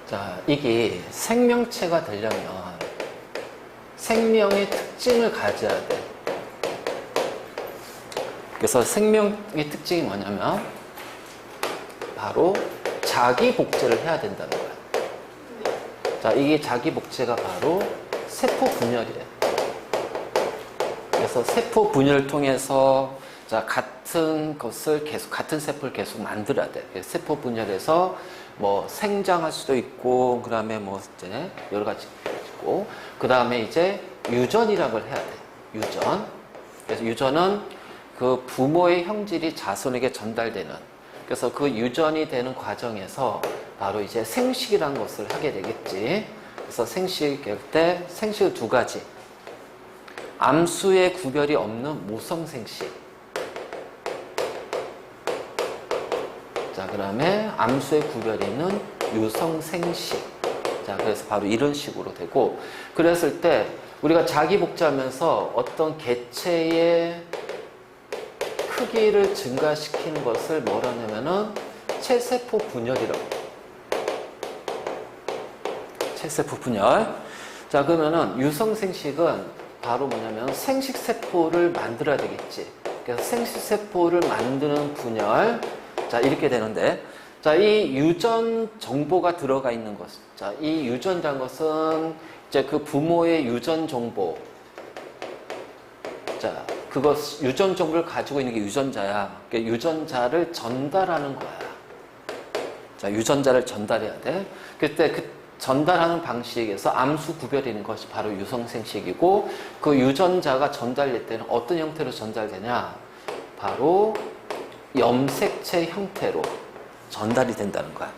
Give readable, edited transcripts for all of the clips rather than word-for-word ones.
자, 이게 생명체가 되려면 생명의 특징을 가져야 돼. 그래서 생명의 특징이 뭐냐면 바로 자기 복제를 해야 된다는 거야. 자, 이게 자기 복제가 바로 세포 분열이에요. 그래서 세포 분열을 통해서 자, 같은 것을 계속, 같은 세포를 계속 만들어야 돼. 세포 분열에서 뭐 생장할 수도 있고, 그 다음에 뭐 이제 여러 가지 있고, 그 다음에 이제 유전이라는 걸 해야 돼. 유전. 그래서 유전은 그 부모의 형질이 자손에게 전달되는, 그래서 그 유전이 되는 과정에서 바로 이제 생식이라는 것을 하게 되겠지. 그래서 생식일 때 생식은 두 가지. 암수의 구별이 없는 모성생식. 자, 그 다음에 암수의 구별이 있는 유성생식. 자, 그래서 바로 이런 식으로 되고, 그랬을 때 우리가 자기 복제하면서 어떤 개체의 크기를 증가시키는 것을 뭐라 하냐면은 체세포 분열이라고. 체세포 분열. 자, 그러면은 유성생식은 바로 뭐냐면 생식세포를 만들어야 되겠지. 그래서 생식세포를 만드는 분열. 자, 이렇게 되는데, 자, 이 유전 정보가 들어가 있는 것. 자, 이 유전이라는 것은 이제 그 부모의 유전 정보. 자, 그것, 유전 정보를 가지고 있는 게 유전자야. 그러니까 유전자를 전달하는 거야. 자, 유전자를 전달해야 돼. 그때 그 전달하는 방식에서 암수 구별이 있는 것이 바로 유성생식이고, 그 유전자가 전달될 때는 어떤 형태로 전달되냐? 바로 염색체 형태로 전달이 된다는 거야.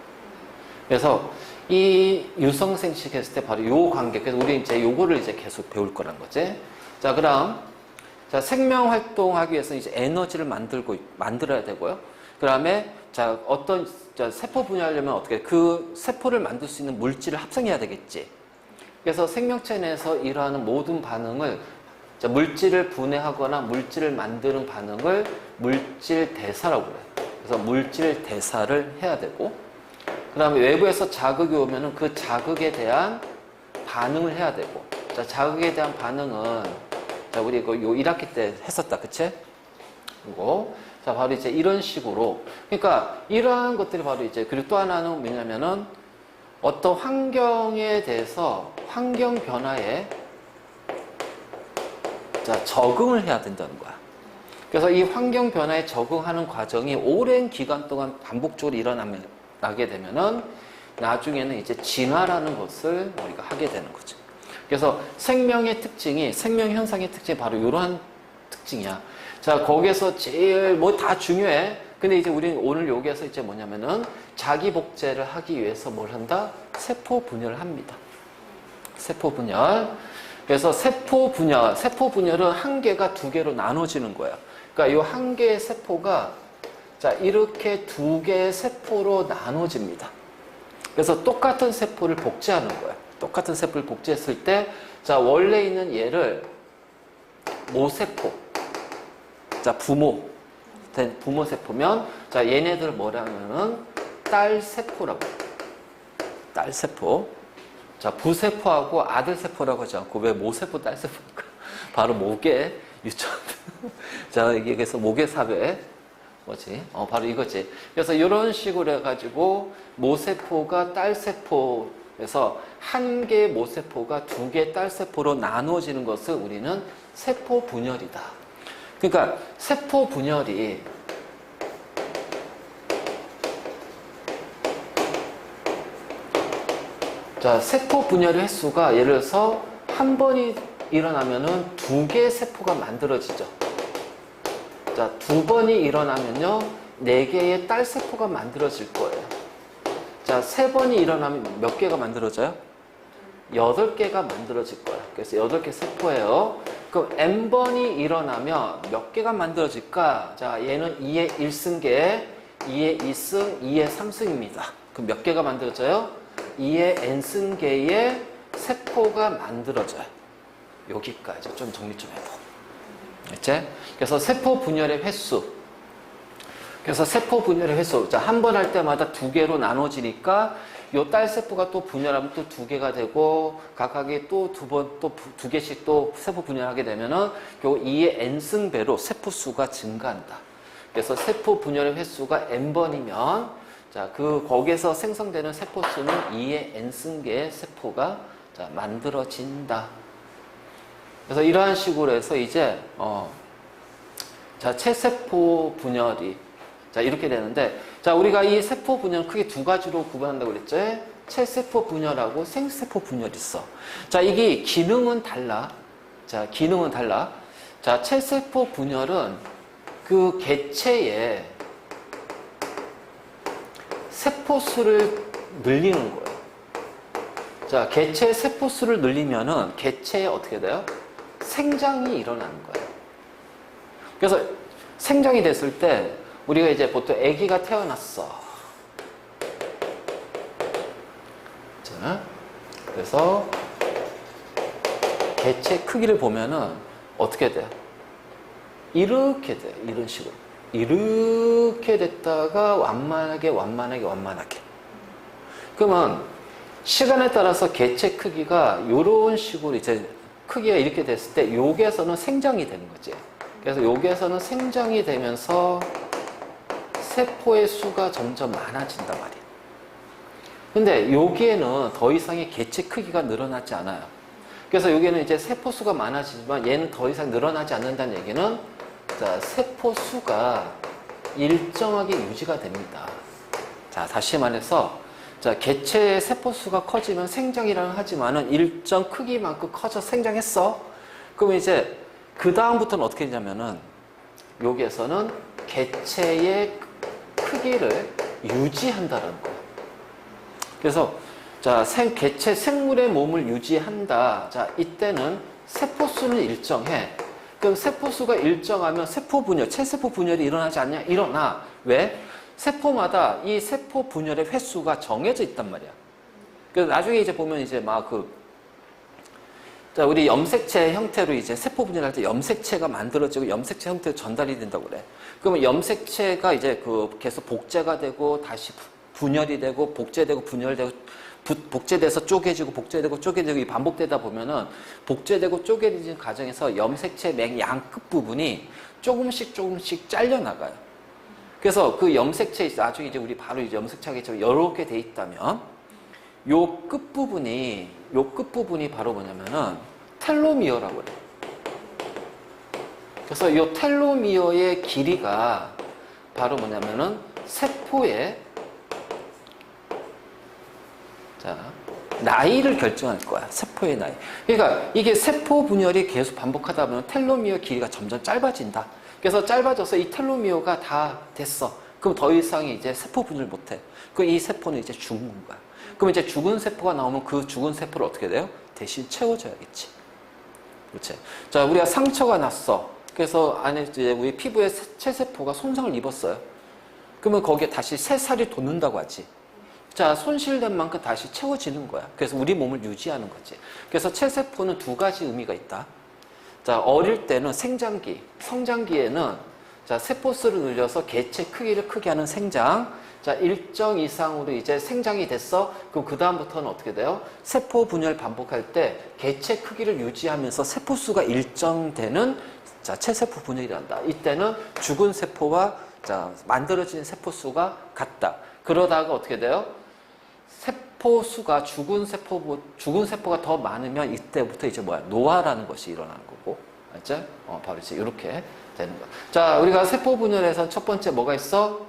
그래서 이 유성생식 했을 때 바로 요 관계. 그래서 우리 이제 요거를 이제 계속 배울 거란 거지. 자, 그다음, 자, 생명 활동하기 위해서 이제 에너지를 만들어야 되고요. 그 다음에, 자, 어떤, 자, 세포 분열하려면 어떻게, 그 세포를 만들 수 있는 물질을 합성해야 되겠지. 그래서 생명체 내에서 일어나는 모든 반응을, 자, 물질을 분해하거나 물질을 만드는 반응을 물질 대사라고 그래. 그래서 물질 대사를 해야 되고, 그 다음에 외부에서 자극이 오면은 그 자극에 대한 반응을 해야 되고, 자, 자극에 대한 반응은, 자, 우리 이거 요 1학기 때 했었다, 그치? 그리고, 자, 바로 이제 이런 식으로. 그러니까, 이러한 것들이 바로 이제, 그리고 또 하나는 뭐냐면은, 어떤 환경에 대해서, 환경 변화에, 자, 적응을 해야 된다는 거야. 그래서 이 환경 변화에 적응하는 과정이 오랜 기간 동안 반복적으로 일어나게 되면은, 나중에는 이제 진화라는 것을 우리가 하게 되는 거죠. 그래서 생명의 특징이, 생명 현상의 특징이 바로 이러한 특징이야. 자, 거기에서 제일 뭐 다 중요해. 근데 이제 우리는 오늘 여기에서 이제 뭐냐면은 자기 복제를 하기 위해서 뭘 한다? 세포 분열을 합니다. 세포 분열. 그래서 세포 분열은 한 개가 두 개로 나눠지는 거야. 그러니까 이 한 개의 세포가 자, 이렇게 두 개의 세포로 나눠집니다. 그래서 똑같은 세포를 복제하는 거야. 똑같은 세포를 복제했을 때, 자, 원래 있는 얘를 모세포. 자, 부모 세포면, 자, 얘네들 뭐라면은 딸세포라고. 딸세포. 자, 부세포하고 아들세포라고 하지 않고, 왜 모세포, 딸세포일까? 바로 목의 유전. 자, 이게 그래서 목의 사배. 뭐지? 바로 이거지. 그래서 이런 식으로 해가지고, 모세포가 딸세포에서 한 개의 모세포가 두 개의 딸세포로 나누어지는 것을 우리는 세포 분열이다. 그러니까 세포 분열이 자, 세포 분열의 횟수가 예를 들어서 한 번이 일어나면은 두 개의 세포가 만들어지죠. 자, 두 번이 일어나면요, 네 개의 딸세포가 만들어질 거예요. 자, 세 번이 일어나면 몇 개가 만들어져요? 8개가 만들어질 거야. 그래서 8개 세포예요. 그럼 n번이 일어나면 몇 개가 만들어질까? 자, 얘는 2의 1승계, 2의 2승, 2의 3승입니다. 그럼 몇 개가 만들어져요? 2의 n승계의 세포가 만들어져요. 여기까지 좀 정리 좀 해봐. 그치? 그래서 세포 분열의 횟수. 그래서 세포 분열의 횟수, 자, 한 번 할 때마다 두 개로 나눠지니까 요 딸 세포가 또 분열하면 또 두 개가 되고 각각이 또 두 번, 또 두 개씩 또 세포 분열하게 되면은 요 2의 n승배로 세포 수가 증가한다. 그래서 세포 분열의 횟수가 n번이면 자, 거기에서 생성되는 세포 수는 2의 n승계의 세포가 자, 만들어진다. 그래서 이러한 식으로 해서 이제 자, 체세포 분열이 자, 이렇게 되는데, 자, 우리가 이 세포 분열 크게 두 가지로 구분한다고 그랬죠? 체세포 분열하고 생세포 분열이 있어. 자, 이게 기능은 달라. 자, 기능은 달라. 자, 체세포 분열은 그 개체의 세포수를 늘리는 거예요. 자, 개체의 세포수를 늘리면은 개체에 어떻게 돼요? 생장이 일어나는 거예요. 그래서 생장이 됐을 때 우리가 이제 보통 아기가 태어났어. 자, 그래서 개체 크기를 보면은 어떻게 돼요? 이렇게 돼요. 이런 식으로. 이렇게 됐다가 완만하게. 그러면 시간에 따라서 개체 크기가 이런 식으로 이제 크기가 이렇게 됐을 때 여기에서는 생장이 되는 거지. 그래서 여기에서는 생장이 되면서 세포의 수가 점점 많아진단 말이에요. 근데 여기에는 더 이상의 개체 크기가 늘어나지 않아요. 그래서 여기는 이제 세포 수가 많아지지만 얘는 더 이상 늘어나지 않는다는 얘기는 자, 세포 수가 일정하게 유지가 됩니다. 자, 다시 말해서 자, 개체의 세포 수가 커지면 생장이라는 하지만은 일정 크기만큼 커져 생장했어. 그럼 이제 그 다음부터는 어떻게 되냐면은 여기에서는 개체의 크기를 유지한다는 거예요. 그래서 자, 개체 생물의 몸을 유지한다. 자, 이때는 세포 수는 일정해. 그럼 세포 수가 일정하면 세포 분열, 체세포 분열이 일어나지 않냐? 일어나. 왜? 세포마다 이 세포 분열의 횟수가 정해져 있단 말이야. 그래서 나중에 이제 보면 이제 막 자, 우리 염색체 형태로 이제 세포 분열할 때 염색체가 만들어지고 염색체 형태로 전달이 된다고 그래. 그러면 염색체가 이제 계속 복제가 되고 다시 분열이 되고 복제되고 분열되고 복제돼서 쪼개지고 복제되고 쪼개지고 이 반복되다 보면은 복제되고 쪼개지는 과정에서 염색체 맨양 끝부분이 조금씩 잘려나가요. 그래서 그 염색체 나중에 이제 우리 바로 이제 염색체가 이렇게 돼 있다면 요 끝부분이 바로 뭐냐면은 텔로미어라고 그래요. 그래서 요 텔로미어의 길이가 바로 뭐냐면은 세포의 자, 나이를 결정할 거야. 세포의 나이. 그러니까 이게 세포 분열이 계속 반복하다 보면 텔로미어 길이가 점점 짧아진다. 그래서 짧아져서 이 텔로미어가 다 됐어. 그럼 더 이상 이제 세포 분열 못 해. 그럼 이 세포는 이제 죽는 거야. 그럼 이제 죽은 세포가 나오면 그 죽은 세포를 어떻게 돼요? 대신 채워줘야겠지. 그렇지. 자, 우리가 상처가 났어. 그래서 안에 이제 우리 피부에 체세포가 손상을 입었어요. 그러면 거기에 다시 새살이 돋는다고 하지. 자, 손실된 만큼 다시 채워지는 거야. 그래서 우리 몸을 유지하는 거지. 그래서 체세포는 두 가지 의미가 있다. 자, 어릴 때는 생장기, 성장기에는 자, 세포수를 늘려서 개체 크기를 크게 하는 생장. 자, 일정 이상으로 이제 생장이 됐어. 그럼 그 다음부터는 어떻게 돼요? 세포 분열 반복할 때 개체 크기를 유지하면서 세포수가 일정되는 자, 체세포 분열이 난다. 이때는 죽은 세포와 자, 만들어진 세포수가 같다. 그러다가 어떻게 돼요? 세포수가 죽은 세포가 더 많으면 이때부터 이제 뭐야? 노화라는 것이 일어나는 거고. 알죠? 바로 이제 이렇게 되는 거야. 자, 우리가 세포 분열에서 첫 번째 뭐가 있어?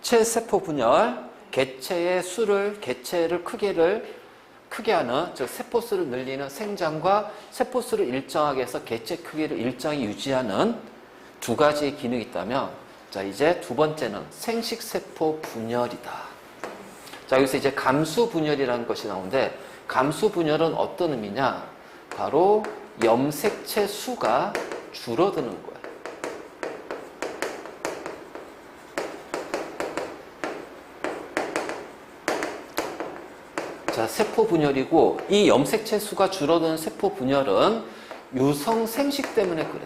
체세포 분열. 개체를 크게 하는, 즉 세포수를 늘리는 생장과 세포수를 일정하게 해서 개체 크기를 일정히 유지하는 두 가지 기능이 있다면, 자, 이제 두 번째는 생식세포 분열이다. 자, 여기서 이제 감수분열이라는 것이 나오는데, 감수분열은 어떤 의미냐? 바로 염색체 수가 줄어드는 거야. 자, 세포 분열이고, 이 염색체 수가 줄어드는 세포 분열은 유성 생식 때문에 그래.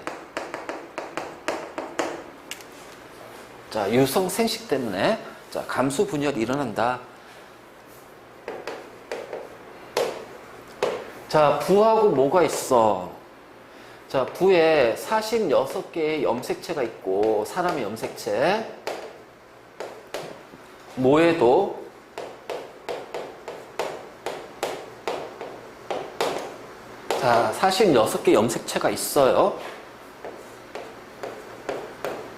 자, 유성 생식 때문에 자, 감수 분열이 일어난다. 자, 부하고 뭐가 있어? 자, 부에 46개의 염색체가 있고, 사람의 염색체. 모에도 자, 46개 염색체가 있어요.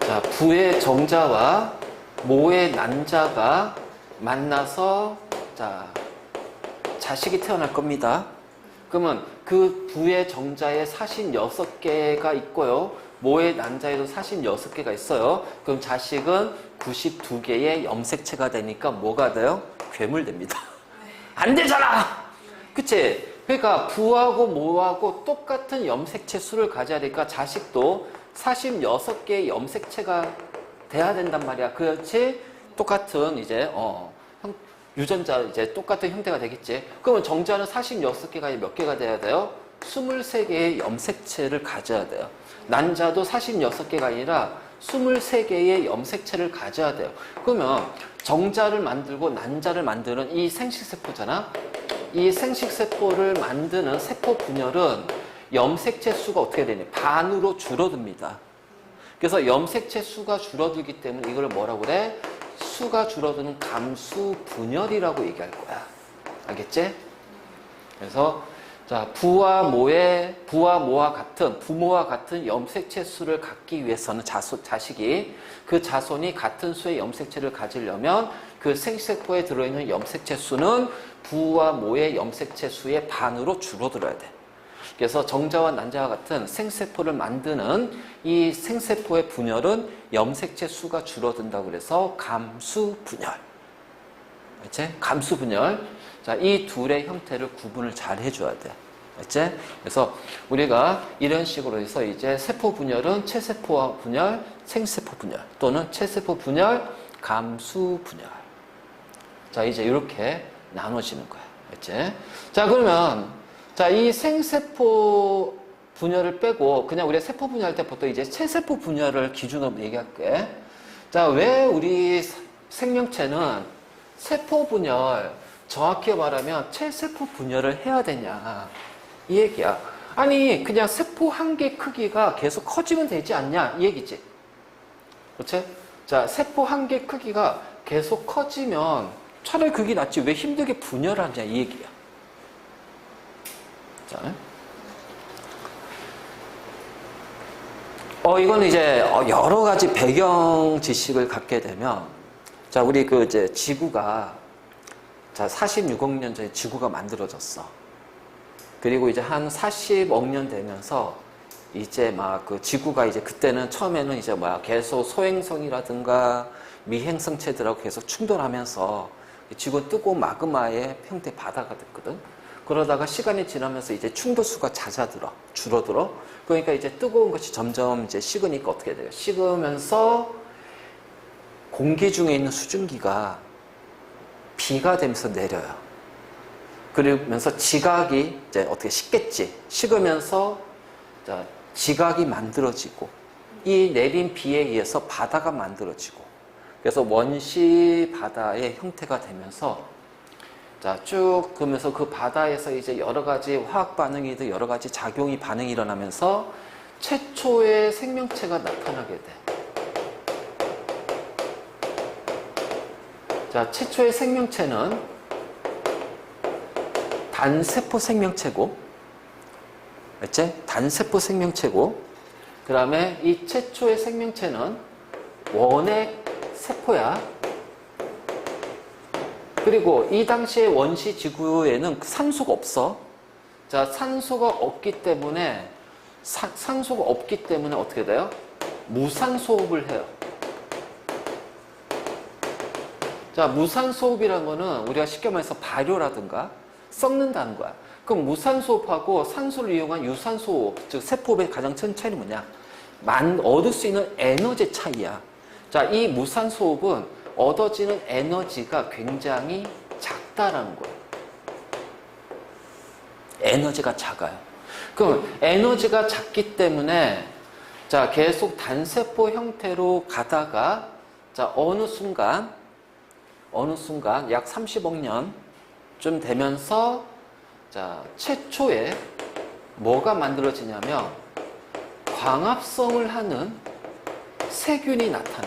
자, 부의 정자와 모의 난자가 만나서 자, 자식이 태어날 겁니다. 그러면 그 부의 정자에 46개가 있고요. 모의 난자에도 46개가 있어요. 그럼 자식은 92개의 염색체가 되니까 뭐가 돼요? 괴물됩니다. 안 되잖아! 그치? 그러니까 부하고 모하고 똑같은 염색체 수를 가져야 되니까 자식도 46개의 염색체가 돼야 된단 말이야. 그렇지? 똑같은 이제 유전자 이제 똑같은 형태가 되겠지. 그러면 정자는 46개가 몇 개가 돼야 돼요? 23개의 염색체를 가져야 돼요. 난자도 46개가 아니라 23개의 염색체를 가져야 돼요. 그러면 정자를 만들고 난자를 만드는 이 생식세포잖아. 이 생식세포를 만드는 세포 분열은 염색체 수가 어떻게 되냐? 반으로 줄어듭니다. 그래서 염색체 수가 줄어들기 때문에 이걸 뭐라고 그래? 수가 줄어드는 감수 분열이라고 얘기할 거야. 알겠지? 그래서 자, 부와 모와 같은 부모와 같은 염색체 수를 갖기 위해서는 자식이 그 자손이 같은 수의 염색체를 가지려면 그 생식세포에 들어있는 염색체 수는 부와 모의 염색체 수의 반으로 줄어들어야 돼. 그래서 정자와 난자와 같은 생세포를 만드는 이 생세포의 분열은 염색체 수가 줄어든다고 그래서 감수분열. 알지? 감수분열. 자, 이 둘의 형태를 구분을 잘 해줘야 돼. 알지? 그래서 우리가 이런 식으로 해서 이제 세포 분열은 체세포 분열, 생세포 분열 또는 체세포 분열, 감수 분열. 자, 이제 이렇게 나눠지는 거야. 알지? 자, 그러면 자, 이 생세포 분열을 빼고 그냥 우리가 세포 분열할 때 보통 이제 체세포 분열을 기준으로 얘기할게. 자, 왜 우리 생명체는 세포 분열, 정확히 말하면 체세포 분열을 해야 되냐 이 얘기야. 아니 그냥 세포 한 개 크기가 계속 커지면 되지 않냐 이 얘기지. 그렇지? 자, 세포 한 개 크기가 계속 커지면 차라리 그게 낫지 왜 힘들게 분열하냐 이 얘기야. 자, 이거는 이제 여러 가지 배경 지식을 갖게 되면, 자, 우리 그 이제 지구가, 자, 46억 년 전에 지구가 만들어졌어. 그리고 이제 한 40억 년 되면서, 이제 막 그 지구가 이제 그때는 처음에는 이제 계속 소행성이라든가 미행성체들하고 계속 충돌하면서 지구는 뜨거운 마그마의 형태 바다가 됐거든. 그러다가 시간이 지나면서 이제 충돌수가 줄어들어. 그러니까 이제 뜨거운 것이 점점 이제 식으니까 어떻게 돼요? 식으면서 공기 중에 있는 수증기가 비가 되면서 내려요. 그러면서 지각이 이제 어떻게 식겠지. 식으면서 자, 지각이 만들어지고 이 내린 비에 의해서 바다가 만들어지고 그래서 원시 바다의 형태가 되면서 자, 쭉 그러면서 그 바다에서 이제 여러 가지 화학 반응이든 여러 가지 반응이 일어나면서 최초의 생명체가 나타나게 돼. 자, 최초의 생명체는 단세포 생명체고, 알지? 단세포 생명체고, 그 다음에 이 최초의 생명체는 원핵 세포야. 그리고 이 당시에 원시 지구에는 산소가 없어. 자, 산소가 없기 때문에 어떻게 돼요? 무산소호흡을 해요. 자, 무산소호흡이라는 거는 우리가 쉽게 말해서 발효라든가 썩는다는 거야. 그럼 무산소호흡하고 산소를 이용한 유산소호흡, 즉 세포호흡의 가장 큰 차이는 뭐냐? 얻을 수 있는 에너지 차이야. 자, 이 무산소호흡은 얻어지는 에너지가 굉장히 작다라는 거예요. 에너지가 작아요. 그럼 에너지가 작기 때문에 자, 계속 단세포 형태로 가다가 자, 어느 순간 약 30억 년쯤 되면서 자, 최초에 뭐가 만들어지냐면 광합성을 하는 세균이 나타나.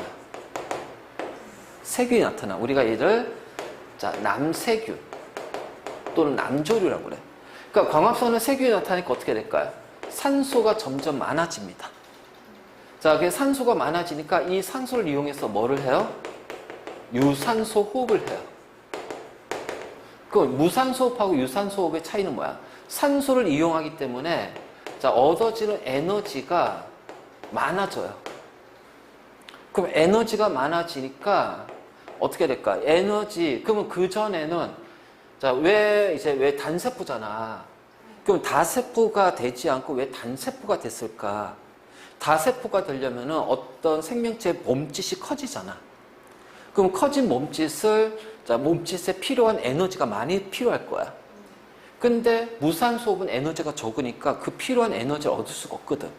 우리가 얘를 자, 남세균 또는 남조류라고 그래. 그러니까 광합성하는 세균이 나타나니까 어떻게 될까요? 산소가 점점 많아집니다. 자, 그 산소가 많아지니까 이 산소를 이용해서 뭐를 해요? 유산소 호흡을 해요. 그 무산소 호흡하고 유산소 호흡의 차이는 뭐야? 산소를 이용하기 때문에 자, 얻어지는 에너지가 많아져요. 그럼 에너지가 많아지니까 어떻게 될까? 그러면 그 전에는 자, 왜 단세포잖아. 그럼 다세포가 되지 않고 왜 단세포가 됐을까? 다세포가 되려면은 어떤 생명체의 몸짓이 커지잖아. 그럼 커진 몸짓에 필요한 에너지가 많이 필요할 거야. 근데 무산소 호흡은 에너지가 적으니까 그 필요한 에너지를 얻을 수가 없거든.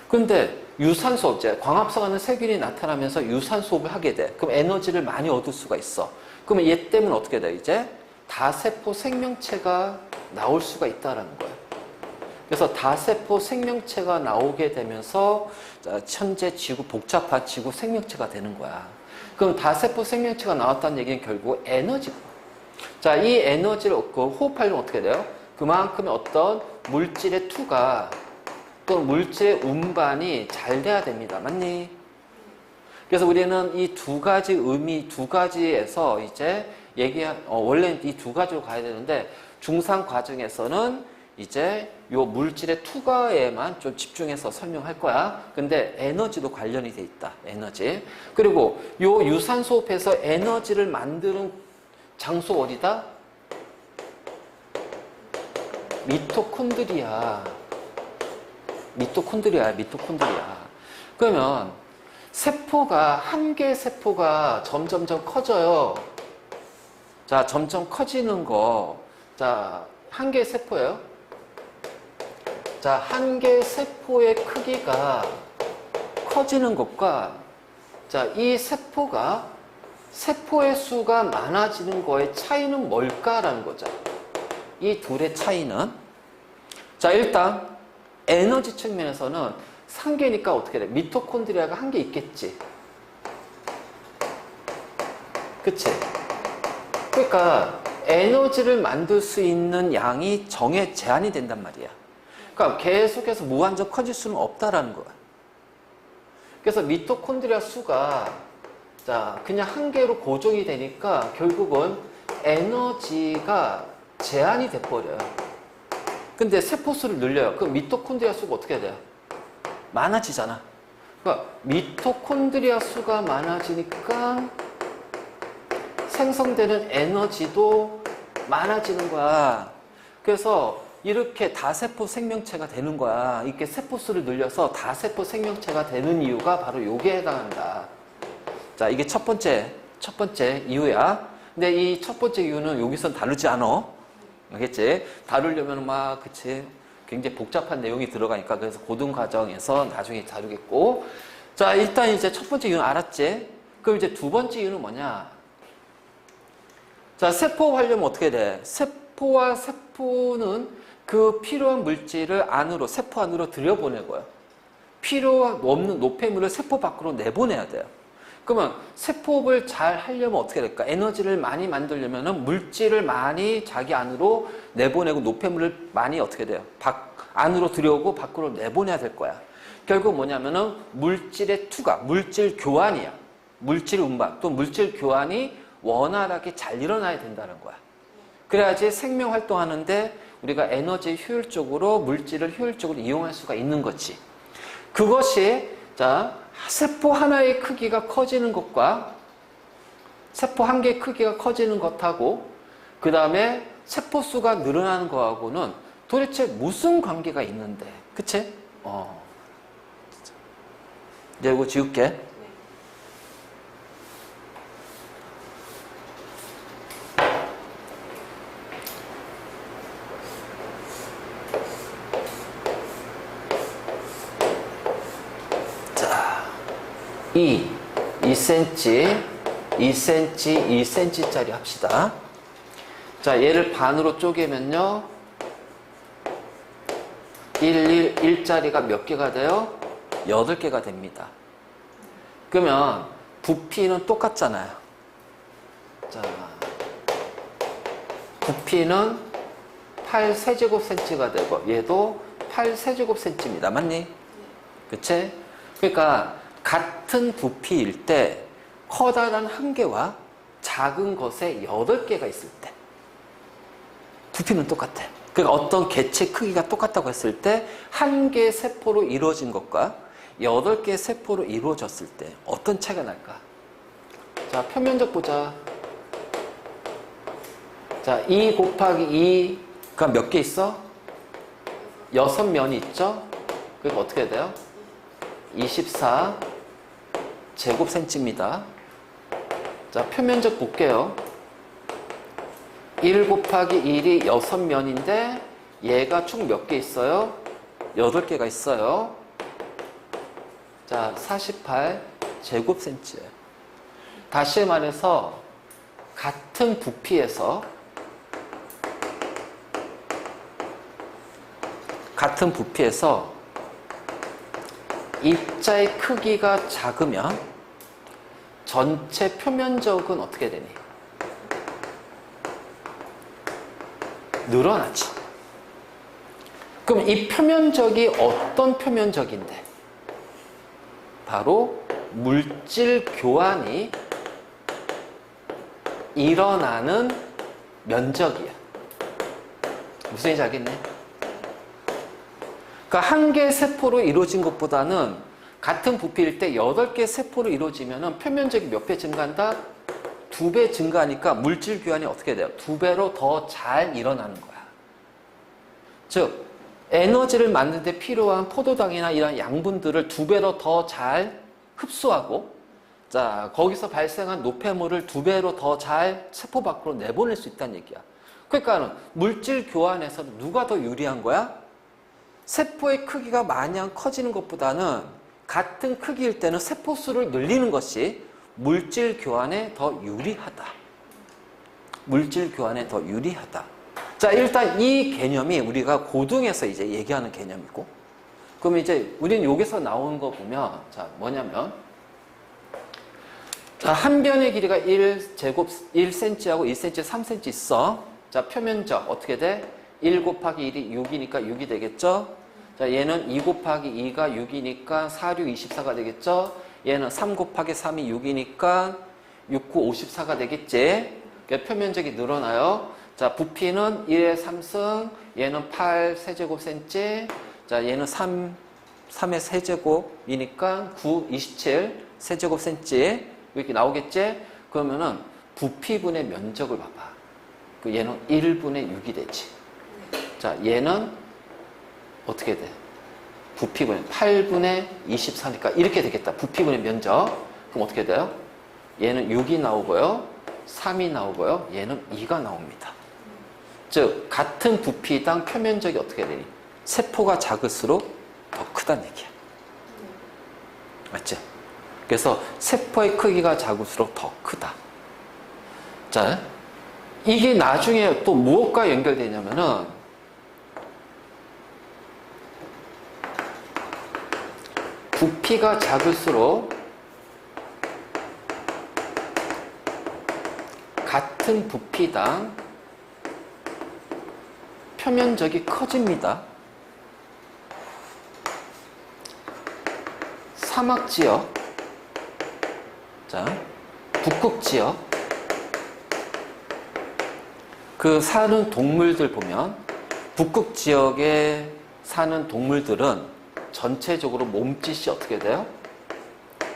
근데 유산소 호흡, 광합성하는 세균이 나타나면서 유산소 호흡을 하게 돼. 그럼 에너지를 많이 얻을 수가 있어. 그러면 얘 때문에 어떻게 돼? 이제 다세포 생명체가 나올 수가 있다라는 거야. 그래서 다세포 생명체가 나오게 되면서 현재 지구, 복잡한 지구 생명체가 되는 거야. 그럼 다세포 생명체가 나왔다는 얘기는 결국 에너지고. 자, 이 에너지를 얻고 호흡하려면 어떻게 돼요? 그만큼의 어떤 물질의 투과 또는 물질의 운반이 잘 돼야 됩니다. 맞니? 그래서 우리는 이 두 가지에서 이제 원래는 이 두 가지로 가야 되는데 중상 과정에서는 이제 요 물질의 투과에만 좀 집중해서 설명할 거야. 근데 에너지도 관련이 돼 있다. 에너지. 그리고 요 유산소 호흡에서 에너지를 만드는 장소 어디다? 미토콘드리아. 그러면 한 개의 세포가 점점점 커져요. 자, 점점 커지는 거. 자, 한 개의 세포예요. 자, 한 개의 세포의 크기가 커지는 것과 자, 이 세포의 수가 많아지는 거의 차이는 뭘까라는 거죠. 이 둘의 차이는 자, 일단 에너지 측면에서는 한 개니까 어떻게 돼? 미토콘드리아가 한 개 있겠지. 그치? 그러니까 에너지를 만들 수 있는 양이 제한이 된단 말이야. 그러니까 계속해서 무한정 커질 수는 없다라는 거야. 그래서 미토콘드리아 수가 자, 그냥 한 개로 고정이 되니까 결국은 에너지가 제한이 돼버려요. 근데 세포수를 늘려요. 그럼 미토콘드리아 수가 어떻게 돼요? 많아지잖아. 그러니까 미토콘드리아 수가 많아지니까 생성되는 에너지도 많아지는 거야. 그래서 이렇게 다세포 생명체가 되는 거야. 이렇게 세포수를 늘려서 다세포 생명체가 되는 이유가 바로 요게 해당한다. 자, 이게 첫 번째 이유야. 근데 이 첫 번째 이유는 여기선 다루지 않아. 알겠지? 다루려면 그치? 굉장히 복잡한 내용이 들어가니까 그래서 고등과정에서 나중에 다루겠고. 자, 일단 이제 첫 번째 이유는 알았지? 그럼 이제 두 번째 이유는 뭐냐? 자, 세포 하려면 어떻게 돼? 세포는 그 필요한 물질을 세포 안으로 들여보내고요. 필요 없는 노폐물을 세포 밖으로 내보내야 돼요. 그러면 세포를 잘 하려면 어떻게 될까? 에너지를 많이 만들려면 물질을 많이 자기 안으로 내보내고 노폐물을 많이 어떻게 돼요? 안으로 들여오고 밖으로 내보내야 될 거야. 결국 뭐냐면은 물질의 투과, 물질 교환이야. 물질 운반, 또 물질 교환이 원활하게 잘 일어나야 된다는 거야. 그래야지 생명 활동하는데 우리가 물질을 효율적으로 이용할 수가 있는 거지. 그것이 자, 세포 하나의 크기가 커지는 것과 세포 한 개의 크기가 커지는 것하고 그 다음에 세포 수가 늘어나는 거하고는 도대체 무슨 관계가 있는데, 그치? 이제 이거 지울게. 이 2cm, 2cm, 2cm짜리 합시다. 자, 얘를 반으로 쪼개면요. 1자리가 몇 개가 돼요? 8개가 됩니다. 그러면 부피는 똑같잖아요. 자, 부피는 8세제곱cm가 되고 얘도 8세제곱cm입니다. 맞니? 그치? 그러니까 같은 부피일 때 커다란 한 개와 작은 것에 8개가 있을 때 부피는 똑같아. 그러니까 어떤 개체 크기가 똑같다고 했을 때 한 개의 세포로 이루어진 것과 8개의 세포로 이루어졌을 때 어떤 차이가 날까? 자, 표면적 보자. 자, 2 곱하기 2가 몇 개 있어? 6면이 있죠? 그러니까 어떻게 돼요? 24 제곱센치입니다. 자, 표면적 볼게요. 1 곱하기 1이 6면인데 얘가 총 몇 개 있어요? 8개가 있어요. 자, 48 제곱센치예요. 다시 말해서 같은 부피에서 입자의 크기가 작으면 전체 표면적은 어떻게 되니? 늘어나지. 그럼 이 표면적이 어떤 표면적인데? 바로 물질 교환이 일어나는 면적이야. 무슨 얘기인지 알겠네? 그러니까 한 개의 세포로 이루어진 것보다는 같은 부피일 때 8개의 세포로 이루어지면 표면적이 몇 배 증가한다? 2배 증가하니까 물질 교환이 어떻게 돼요? 2배로 더 잘 일어나는 거야. 즉 에너지를 만드는 데 필요한 포도당이나 이런 양분들을 2배로 더 잘 흡수하고, 자, 거기서 발생한 노폐물을 2배로 더 잘 세포 밖으로 내보낼 수 있다는 얘기야. 그러니까 물질 교환에서 누가 더 유리한 거야? 세포의 크기가 마냥 커지는 것보다는 같은 크기일 때는 세포 수를 늘리는 것이 물질 교환에 더 유리하다. 물질 교환에 더 유리하다. 자, 일단 이 개념이 우리가 고등에서 이제 얘기하는 개념이고, 그럼 이제 우리는 여기서 나온 거 보면, 자, 뭐냐면, 자, 한 변의 길이가 1cm하고 2cm, 3cm 있어. 자, 표면적 어떻게 돼? 1 곱하기 1이 6이니까 6이 되겠죠? 자, 얘는 2 곱하기 2가 6이니까 4, 6, 24가 되겠죠? 얘는 3 곱하기 3이 6이니까 6, 9, 54가 되겠지? 그러니까 표면적이 늘어나요. 자, 부피는 1의 3승, 얘는 8 세제곱cm, 자, 얘는 3의 세제곱이니까 9, 27 세제곱cm 이렇게 나오겠지? 그러면은 부피분의 면적을 봐봐. 그 얘는 1분의 6이 되지. 자, 얘는 어떻게 돼? 부피분의 8분의 24니까 이렇게 되겠다. 부피분의 면적. 그럼 어떻게 돼요? 얘는 6이 나오고요. 3이 나오고요. 얘는 2가 나옵니다. 즉 같은 부피당 표면적이 어떻게 되니? 세포가 작을수록 더 크다는 얘기야. 맞지? 그래서 세포의 크기가 작을수록 더 크다. 자, 이게 나중에 또 무엇과 연결되냐면은 부피가 작을수록 같은 부피당 표면적이 커집니다. 사막지역, 자, 북극지역, 그 사는 동물들 보면 북극지역에 사는 동물들은 전체적으로 몸짓이 어떻게 돼요?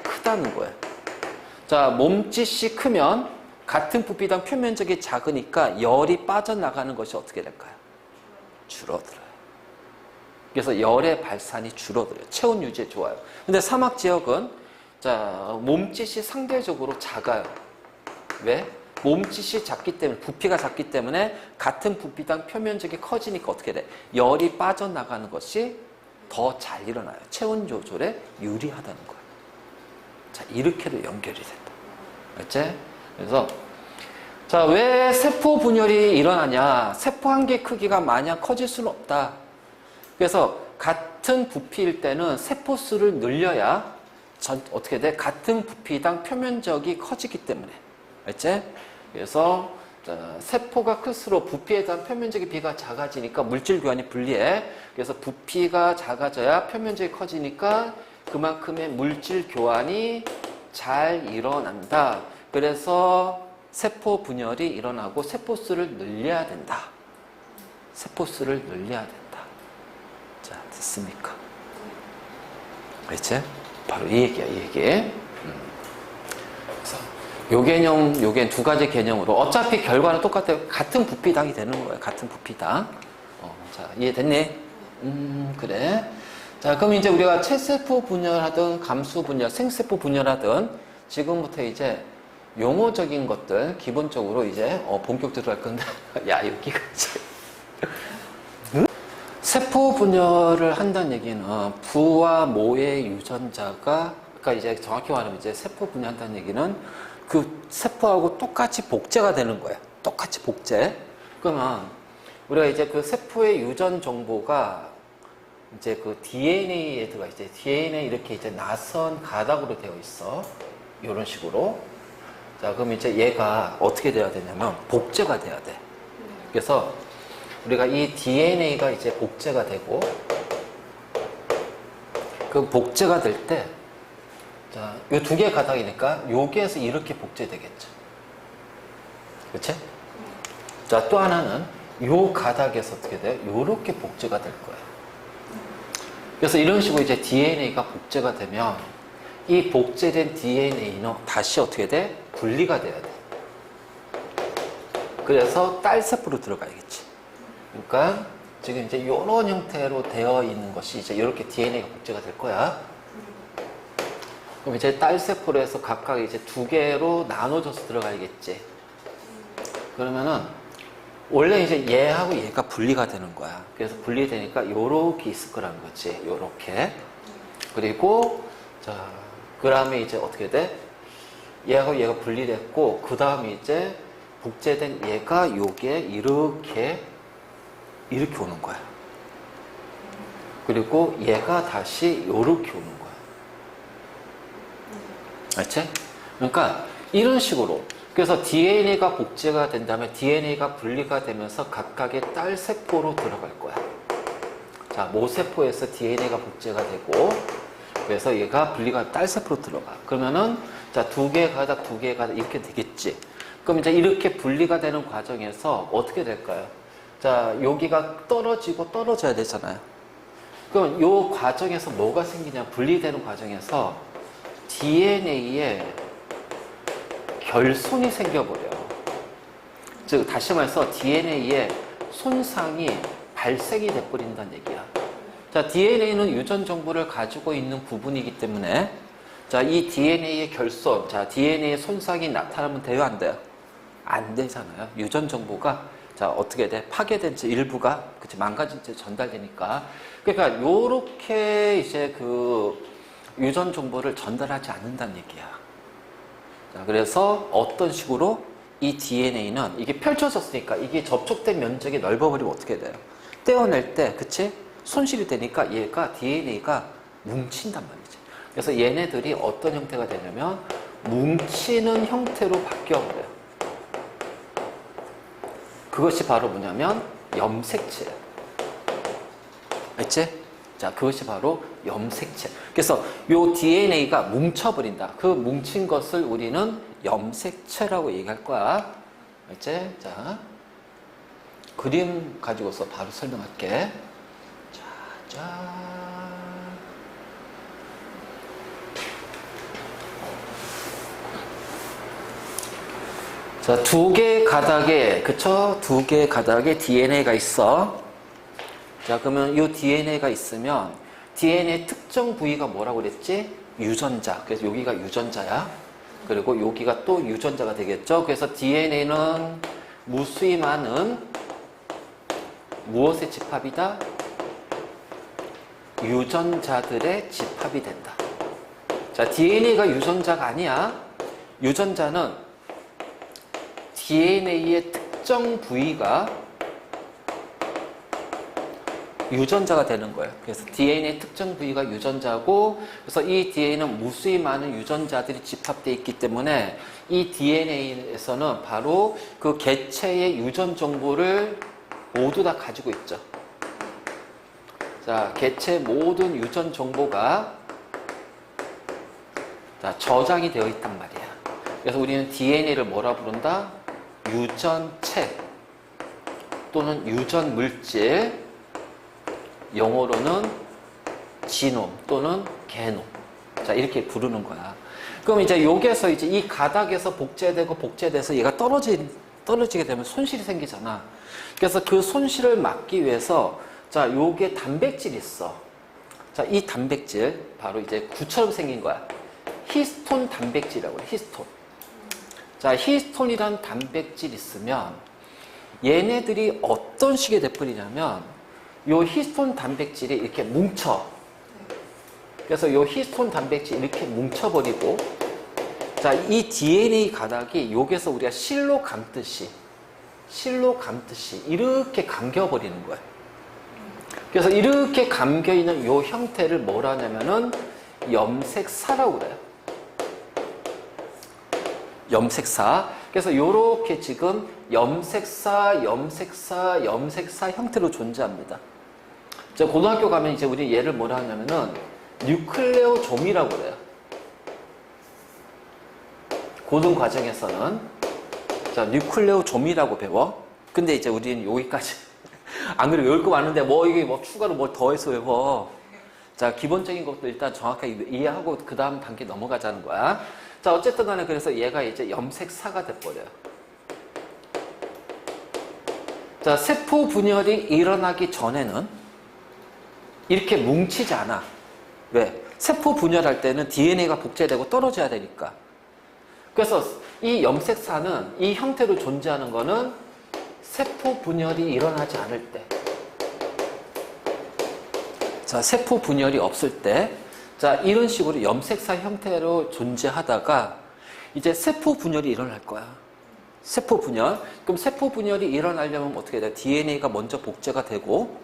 크다는 거예요. 자, 몸짓이 크면 같은 부피당 표면적이 작으니까 열이 빠져나가는 것이 어떻게 될까요? 줄어들어요. 그래서 열의 발산이 줄어들어요. 체온 유지에 좋아요. 근데 사막 지역은 자, 몸짓이 상대적으로 작아요. 왜? 몸짓이 작기 때문에, 부피가 작기 때문에 같은 부피당 표면적이 커지니까 어떻게 돼? 열이 빠져나가는 것이 더 잘 일어나요. 체온 조절에 유리하다는 거예요. 자, 이렇게도 연결이 된다. 알지? 그래서 자, 왜 세포 분열이 일어나냐? 세포 한 개 크기가 마냥 커질 수는 없다. 그래서 같은 부피일 때는 세포 수를 늘려야 어떻게 돼? 같은 부피당 표면적이 커지기 때문에. 알지? 그래서 자, 세포가 클수록 부피에 대한 표면적의 비가 작아지니까 물질 교환이 불리해. 그래서 부피가 작아져야 표면적이 커지니까 그만큼의 물질 교환이 잘 일어난다. 그래서 세포 분열이 일어나고 세포 수를 늘려야 된다. 세포 수를 늘려야 된다. 자, 됐습니까? 그렇지? 바로 이 얘기야, 이 얘기. 그래서 요 개념, 요게 두 가지 개념으로 어차피 결과는 똑같아요. 같은 부피당이 되는 거예요. 같은 부피당. 자, 이해됐니? 그래. 자, 그럼 이제 우리가 체세포 분열하든 감수 분열, 생세포 분열하든 지금부터 이제 용어적인 것들 기본적으로 이제 본격 들어갈 건데 야, 여기까지. 세포 분열을 한다는 얘기는 부와 모의 유전자가, 그러니까 이제 정확히 말하면 이제 세포 분열한다는 얘기는 그 세포하고 똑같이 복제가 되는 거예요. 똑같이 복제. 그러면 우리가 이제 그 세포의 유전 정보가 이제 그 DNA에 들어가 이제 DNA 이렇게 이제 나선 가닥으로 되어 있어. 이런 식으로. 자, 그럼 이제 얘가 어떻게 돼야 되냐면 복제가 돼야 돼. 그래서 우리가 이 DNA가 이제 복제가 되고, 그 복제가 될 때, 자, 요 두 개 가닥이니까 여기에서 이렇게 복제되겠죠. 그렇지? 자, 또 하나는 요 가닥에서 어떻게 돼요? 요렇게 복제가 될 거예요. 그래서 이런 식으로 이제 DNA가 복제가 되면 이 복제된 DNA는 다시 어떻게 돼? 분리가 돼야 돼. 그래서 딸세포로 들어가야겠지. 그러니까 지금 이제 이런 형태로 되어 있는 것이 이제 이렇게 DNA가 복제가 될 거야. 그럼 이제 딸세포로 해서 각각 이제 두 개로 나눠져서 들어가야겠지. 그러면은 원래 이제 얘하고 얘가 분리가 되는 거야. 그래서 분리되니까 요렇게 있을 거라는 거지. 요렇게. 그리고 자, 그 다음에 이제 어떻게 돼? 얘하고 얘가 분리됐고, 그 다음에 이제 복제된 얘가 요게 이렇게 오는 거야. 그리고 얘가 다시 요렇게 오는 거야. 알지? 그러니까 이런 식으로. 그래서 DNA가 복제가 된 다음에 DNA가 분리가 되면서 각각의 딸세포로 들어갈 거야. 자, 모세포에서 DNA가 복제가 되고, 그래서 얘가 분리가 딸세포로 들어가. 그러면은 자, 두 개 가닥, 두 개 가닥 이렇게 되겠지. 그럼 이제 이렇게 분리가 되는 과정에서 어떻게 될까요? 자, 여기가 떨어지고 떨어져야 되잖아요. 그럼 요 과정에서 뭐가 생기냐? 분리되는 과정에서 DNA에 결손이 생겨버려. 즉, 다시 말해서 DNA에 손상이 발생이 돼버린다는 얘기야. 자, DNA는 유전 정보를 가지고 있는 부분이기 때문에 자, 이 DNA의 결손, 자, DNA 손상이 나타나면 돼요, 안 돼요? 안 되잖아요. 유전 정보가 자, 어떻게 돼? 파괴된 채 일부가 그치 망가진 채 전달되니까. 그러니까 요렇게 이제 그 유전 정보를 전달하지 않는다는 얘기야. 자, 그래서 어떤 식으로 이 DNA는 이게 펼쳐졌으니까 이게 접촉된 면적이 넓어버리면 어떻게 돼요? 떼어낼 때, 그치? 손실이 되니까 얘가 DNA가 뭉친단 말이지. 그래서 얘네들이 어떤 형태가 되냐면 뭉치는 형태로 바뀌어버려요. 그것이 바로 뭐냐면 염색체예요. 알지? 자, 그것이 바로 염색체. 그래서 요 DNA가 뭉쳐버린다. 그 뭉친 것을 우리는 염색체라고 얘기할 거야. 알지? 자, 그림 가지고서 바로 설명할게. 자, 자. 자, 두 개의 가닥에, 그쵸? 두 개의 가닥에 DNA가 있어. 자, 그러면 이 DNA가 있으면 DNA 특정 부위가 뭐라고 그랬지? 유전자. 그래서 여기가 유전자야. 그리고 여기가 또 유전자가 되겠죠. 그래서 DNA는 무수히 많은 무엇의 집합이다? 유전자들의 집합이 된다. 자, 자, DNA가 유전자가 아니야. 유전자는 DNA의 특정 부위가 유전자가 되는 거예요. 그래서 DNA 특정 부위가 유전자고, 그래서 이 DNA는 무수히 많은 유전자들이 집합되어 있기 때문에 이 DNA에서는 바로 그 개체의 유전 정보를 모두 다 가지고 있죠. 자, 개체 모든 유전 정보가 자, 저장이 되어 있단 말이야. 그래서 우리는 DNA를 뭐라 부른다? 유전체 또는 유전 물질, 영어로는 지놈 또는 게놈. 자, 이렇게 부르는 거야. 그럼 이제 여기에서 이제 이 가닥에서 복제되고 복제돼서 얘가 떨어지게 되면 손실이 생기잖아. 그래서 그 손실을 막기 위해서 자, 요게 단백질이 있어. 자, 이 단백질 바로 이제 구처럼 생긴 거야. 히스톤 단백질이라고 해. 히스톤. 자, 히스톤이란 단백질 있으면 얘네들이 어떤 식의 돼버리냐면 요 히스톤 단백질이 이렇게 뭉쳐. 그래서 요 히스톤 단백질이 이렇게 뭉쳐버리고, 자, 이 DNA 가닥이 여기서 우리가 실로 감듯이 이렇게 감겨버리는 거야. 그래서 이렇게 감겨있는 요 형태를 뭐라 하냐면은 염색사라고 그래요. 염색사. 그래서 요렇게 지금 염색사 형태로 존재합니다. 자, 고등학교 가면 이제 우리 얘를 뭐라 하냐면은 뉴클레오좀이라고 그래요. 고등 과정에서는 자, 뉴클레오좀이라고 배워. 근데 이제 우리는 여기까지 안 그래도 외울 거 많은데 뭐 이게 뭐 추가로 뭘 더해서 외워. 자, 기본적인 것도 일단 정확하게 이해하고 그 다음 단계 넘어가자는 거야. 자, 어쨌든 간에 그래서 얘가 이제 염색사가 돼버려요. 자, 세포 분열이 일어나기 전에는 이렇게 뭉치지 않아. 왜? 세포 분열할 때는 DNA가 복제되고 떨어져야 되니까. 그래서 이 염색사는 이 형태로 존재하는 거는 세포 분열이 일어나지 않을 때. 자, 세포 분열이 없을 때. 자, 이런 식으로 염색사 형태로 존재하다가 이제 세포 분열이 일어날 거야. 세포 분열. 그럼 세포 분열이 일어나려면 어떻게 돼? DNA가 먼저 복제가 되고,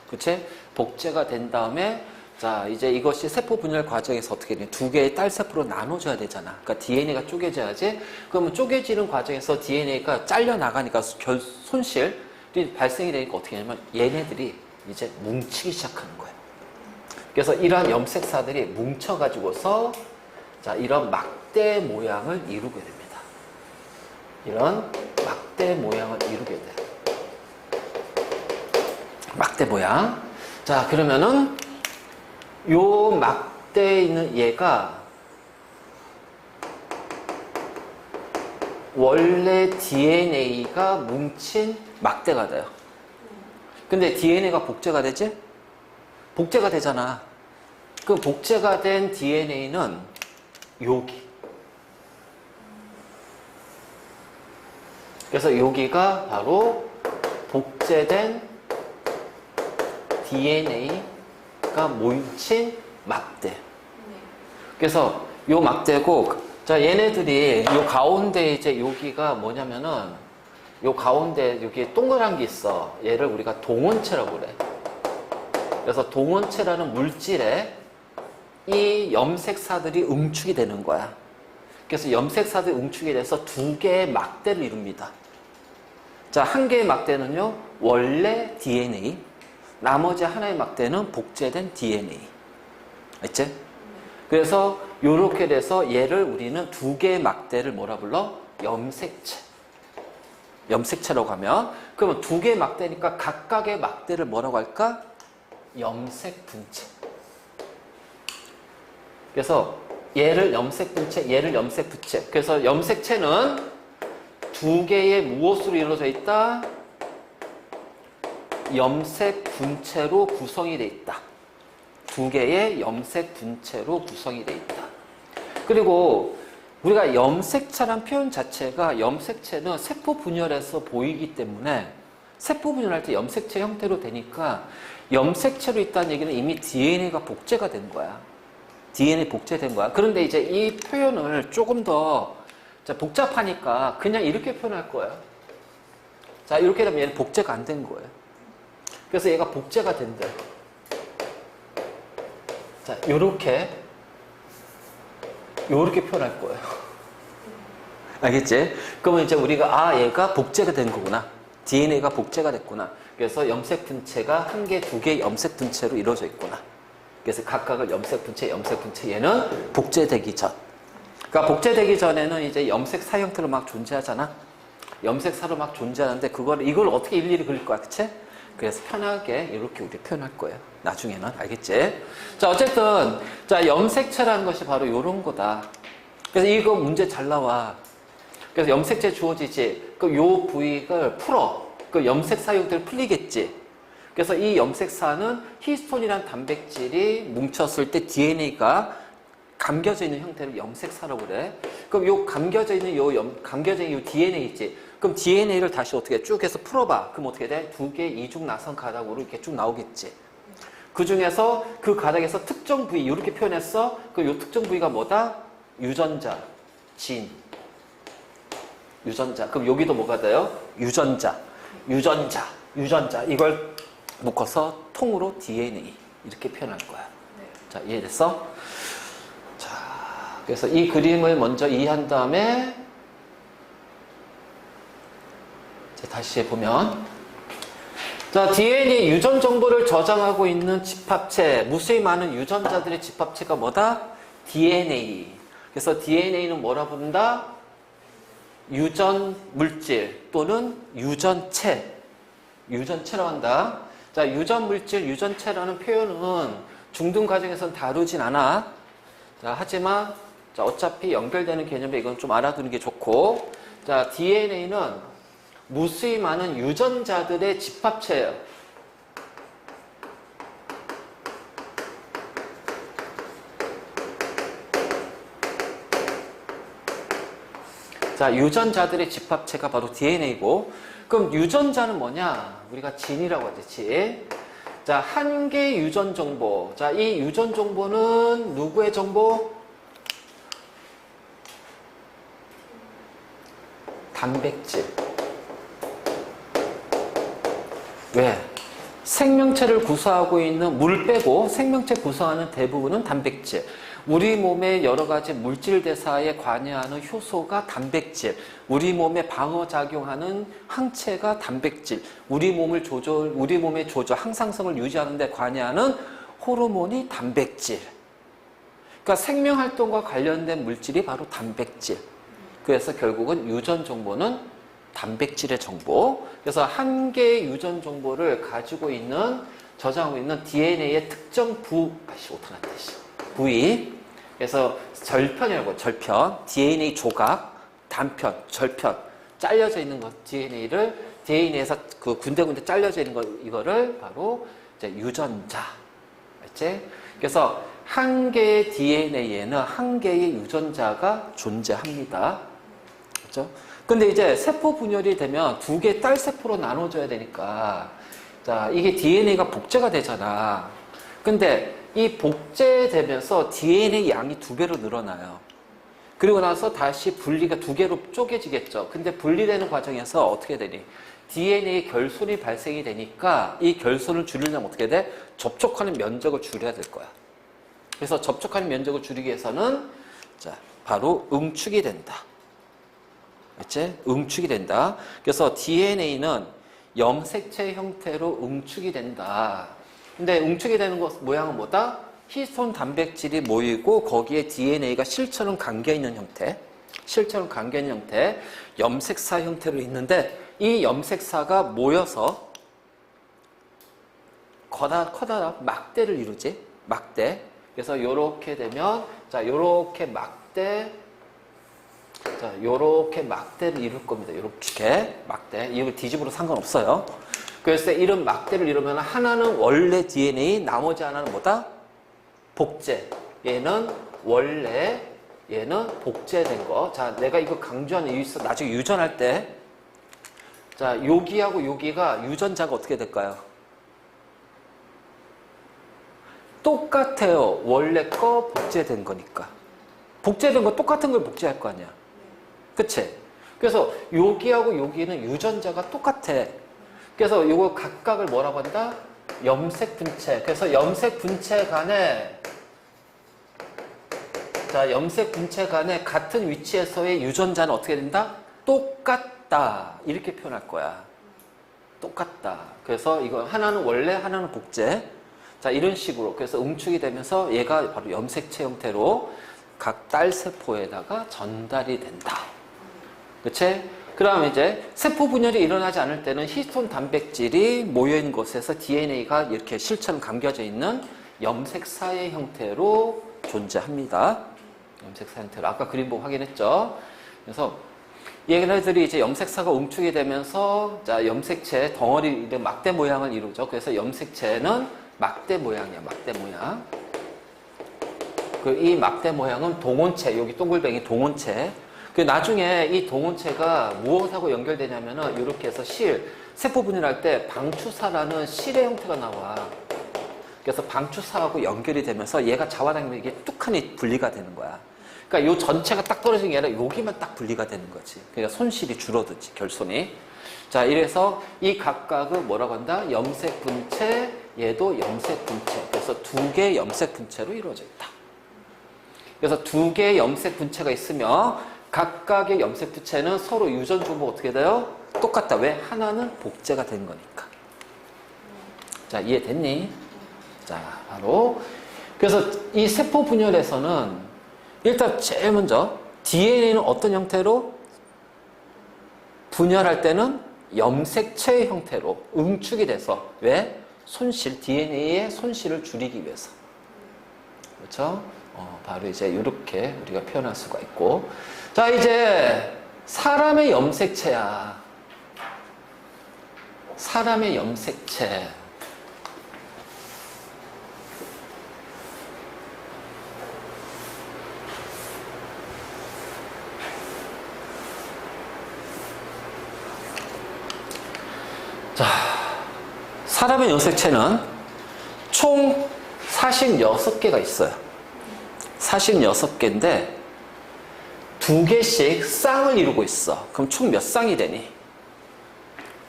그치? 복제가 된 다음에, 자, 이제 이것이 세포 분열 과정에서 어떻게 돼? 두 개의 딸 세포로 나눠져야 되잖아. 그러니까 DNA가 쪼개져야지. 그러면 쪼개지는 과정에서 DNA가 잘려 나가니까 손실이 발생이 되니까 어떻게 하냐면 얘네들이 이제 뭉치기 시작하는 거야. 그래서 이러한 염색사들이 뭉쳐가지고서 자, 이런 막대 모양을 이루게 됩니다. 이런 막대 모양을 이루게 돼. 막대 모양. 자, 그러면은 요 막대에 있는 얘가 원래 DNA가 뭉친 막대가 돼요. 근데 DNA가 복제가 되지? 복제가 되잖아. 그 복제가 된 DNA는 여기. 그래서 여기가 바로 복제된 DNA가 뭉친 막대. 그래서 요 막대고, 자, 얘네들이 요 가운데 이제 여기가 뭐냐면은 요 가운데 여기 동그란 게 있어. 얘를 우리가 동원체라고 그래. 그래서 동원체라는 물질에 이 염색사들이 응축이 되는 거야. 그래서 염색사들이 응축이 돼서 두 개의 막대를 이룹니다. 자, 한 개의 막대는요, 원래 DNA. 나머지 하나의 막대는 복제된 DNA. 알지? 그래서 이렇게 돼서 얘를 우리는 두 개의 막대를 뭐라 불러? 염색체. 염색체라고 하면, 그러면 두 개의 막대니까 각각의 막대를 뭐라고 할까? 염색분체. 그래서 얘를 염색분체, 얘를 염색분체. 그래서 염색체는 두 개의 무엇으로 이루어져 있다? 염색분체로 구성이 되어 있다. 두 개의 염색분체로 구성이 되어 있다. 그리고 우리가 염색체란 표현 자체가 염색체는 세포 분열에서 보이기 때문에 세포 분열할 때 염색체 형태로 되니까 염색체로 있다는 얘기는 이미 DNA가 복제가 된 거야. DNA 복제된 거야. 그런데 이제 이 표현을 조금 더 복잡하니까 그냥 이렇게 표현할 거예요. 자, 이렇게 되면 얘는 복제가 안 된 거예요. 그래서 얘가 복제가 된대. 자, 요렇게 표현할 거예요. 알겠지? 그러면 이제 우리가 얘가 복제가 된 거구나. DNA가 복제가 됐구나. 그래서 염색 분체가 한 개, 두 개의 염색 분체로 이루어져 있구나. 그래서 각각을 염색 분체, 얘는 복제되기 전. 그러니까 복제되기 전에는 이제 염색 사 형태로 막 존재하잖아. 염색사로 막 존재하는데 이걸 어떻게 일일이 그릴 거야, 그치? 그래서 편하게 이렇게 우리 표현할 거예요. 나중에는. 알겠지? 자, 어쨌든 자, 염색체라는 것이 바로 이런 거다. 그래서 이거 문제 잘 나와. 그래서 염색체 주어지지. 그 요 부위를 풀어. 그 염색사 형태를 풀리겠지. 그래서 이 염색사는 히스톤이라는 단백질이 뭉쳤을 때 DNA가 감겨져 있는 형태를 염색사라고 그래. 그럼 요 감겨져 있는 요 DNA 있지. 그럼 DNA를 다시 어떻게 쭉 해서 풀어봐. 그럼 어떻게 돼? 두 개 이중 나선 가닥으로 이렇게 쭉 나오겠지. 그 중에서 그 가닥에서 특정 부위 이렇게 표현했어. 그 요 특정 부위가 뭐다? 유전자, 진. 유전자. 그럼 여기도 뭐가 돼요? 유전자. 이걸 묶어서 통으로 DNA 이렇게 표현할 거야. 네. 자, 이해됐어? 자, 그래서 이 그림을 먼저 이해한 다음에 다시 보면 자, DNA 유전 정보를 저장하고 있는 집합체, 무수히 많은 유전자들의 집합체가 뭐다? DNA. 그래서 DNA는 뭐라 부른다? 유전 물질 또는 유전체라고 한다. 자, 유전 물질, 유전체라는 표현은 중등 과정에서는 다루진 않아. 자, 하지만 자, 어차피 연결되는 개념에 이건 좀 알아두는 게 좋고, 자, DNA는 무수히 많은 유전자들의 집합체예요. 자, 유전자들의 집합체가 바로 DNA고, 그럼 유전자는 뭐냐? 우리가 진이라고 하지. 자, 한 개의 유전 정보. 자, 이 유전 정보는 누구의 정보? 단백질. 왜? 생명체를 구성하고 있는 물 빼고 생명체 구성하는 대부분은 단백질. 우리 몸의 여러 가지 물질 대사에 관여하는 효소가 단백질. 우리 몸에 방어작용하는 항체가 단백질. 우리 몸의 조절, 항상성을 유지하는 데 관여하는 호르몬이 단백질. 그러니까 생명활동과 관련된 물질이 바로 단백질. 그래서 결국은 유전 정보는 단백질의 정보. 그래서 한 개의 유전 정보를 가지고 있는, 저장하고 있는 DNA의 특정 부위. 그래서 절편이라고, 절편. DNA 조각, 단편, 절편. 잘려져 있는 것, DNA에서 그 군데군데 잘려져 있는 것, 이거를 바로 이제 유전자. 알지? 그래서 한 개의 DNA에는 한 개의 유전자가 존재합니다. 그렇죠? 근데 이제 세포 분열이 되면 두 개 딸 세포로 나눠줘야 되니까, 자, 이게 DNA가 복제가 되잖아. 근데 이 복제되면서 DNA 양이 2배로 늘어나요. 그리고 나서 다시 분리가 2개로 쪼개지겠죠. 근데 분리되는 과정에서 어떻게 되니? DNA 결손이 발생이 되니까 이 결손을 줄이려면 어떻게 돼? 접촉하는 면적을 줄여야 될 거야. 그래서 접촉하는 면적을 줄이기 위해서는 자, 바로 응축이 된다. 알지? 응축이 된다. 그래서 DNA는 염색체 형태로 응축이 된다. 근데 응축이 되는 것 모양은 뭐다? 히스톤 단백질이 모이고 거기에 DNA가 실처럼 감겨있는 형태, 염색사 형태로 있는데 이 염색사가 모여서 커다란 막대를 이루지. 막대. 그래서 요렇게 되면 자, 요렇게 막대를 이룰 겁니다. 요렇게 막대. 이거 뒤집어도 상관없어요. 그래서 이런 막대를 이루면 하나는 원래 DNA, 나머지 하나는 뭐다? 복제. 얘는 복제된 거. 자, 내가 이거 강조하는 이유 있어. 나중에 유전할 때. 자, 여기하고 여기가 유전자가 어떻게 될까요? 똑같아요. 원래 거 복제된 거니까. 복제된 거 똑같은 걸 복제할 거 아니야. 그치? 그래서 여기하고 여기는 유전자가 똑같아. 그래서 이거 각각을 뭐라고 한다? 염색 분체. 그래서 염색 분체 간에 자, 염색 분체 간에 같은 위치에서의 유전자는 어떻게 된다? 똑같다. 이렇게 표현할 거야. 똑같다. 그래서 이거 하나는 원래, 하나는 복제. 자, 이런 식으로. 그래서 응축이 되면서 얘가 바로 염색체 형태로 각 딸 세포에다가 전달이 된다. 그치? 그 다음에 이제 세포 분열이 일어나지 않을 때는 히스톤 단백질이 모여있는 곳에서 DNA가 이렇게 실처럼 감겨져 있는 염색사의 형태로 존재합니다. 염색사 형태로. 아까 그림 보고 확인했죠? 그래서 얘네들이 이제 염색사가 응축이 되면서 자, 염색체 덩어리 막대 모양을 이루죠. 그래서 염색체는 막대 모양이야. 막대 모양. 이 막대 모양은 동원체. 여기 동글뱅이 동원체. 나중에 이 동원체가 무엇하고 연결되냐면은 이렇게 해서 세포 분열할 때 방추사라는 실의 형태가 나와. 그래서 방추사하고 연결이 되면서 얘가 잡아당기면 이게 뚝하니 분리가 되는 거야. 그러니까 요 전체가 딱 떨어진 게 아니라 여기만 딱 분리가 되는 거지. 그러니까 손실이 줄어들지, 결손이. 자, 이래서 이 각각은 뭐라고 한다? 염색 분체, 얘도 염색 분체. 그래서 두 개의 염색 분체로 이루어져 있다. 그래서 두 개의 염색 분체가 있으면 각각의 염색 분체는 서로 유전 정보가 어떻게 돼요? 똑같다. 왜? 하나는 복제가 된 거니까. 자, 이해됐니? 자, 바로. 그래서 이 세포 분열에서는 일단 제일 먼저 DNA는 어떤 형태로? 분열할 때는 염색체의 형태로 응축이 돼서. 왜? 손실, DNA의 손실을 줄이기 위해서. 그렇죠? 바로 이제 이렇게 우리가 표현할 수가 있고. 자, 이제 사람의 염색체야. 사람의 염색체. 자, 사람의 염색체는 총 46개가 있어요. 46개인데 두 개씩 쌍을 이루고 있어. 그럼 총 몇 쌍이 되니?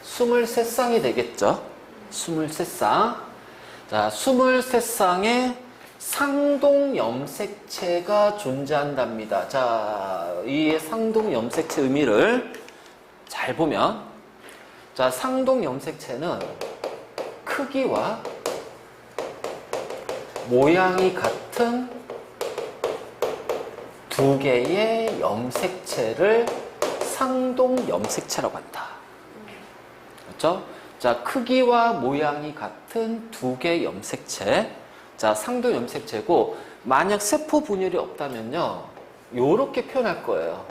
23쌍이 되겠죠? 23쌍. 자, 23쌍의 상동 염색체가 존재한답니다. 자, 이 상동 염색체 의미를 잘 보면, 자, 상동 염색체는 크기와 모양이 같은 두 개의 염색체를 상동 염색체라고 한다. 그렇죠? 자, 크기와 모양이 같은 두 개의 염색체. 자, 상동 염색체고, 만약 세포 분열이 없다면요, 요렇게 표현할 거예요.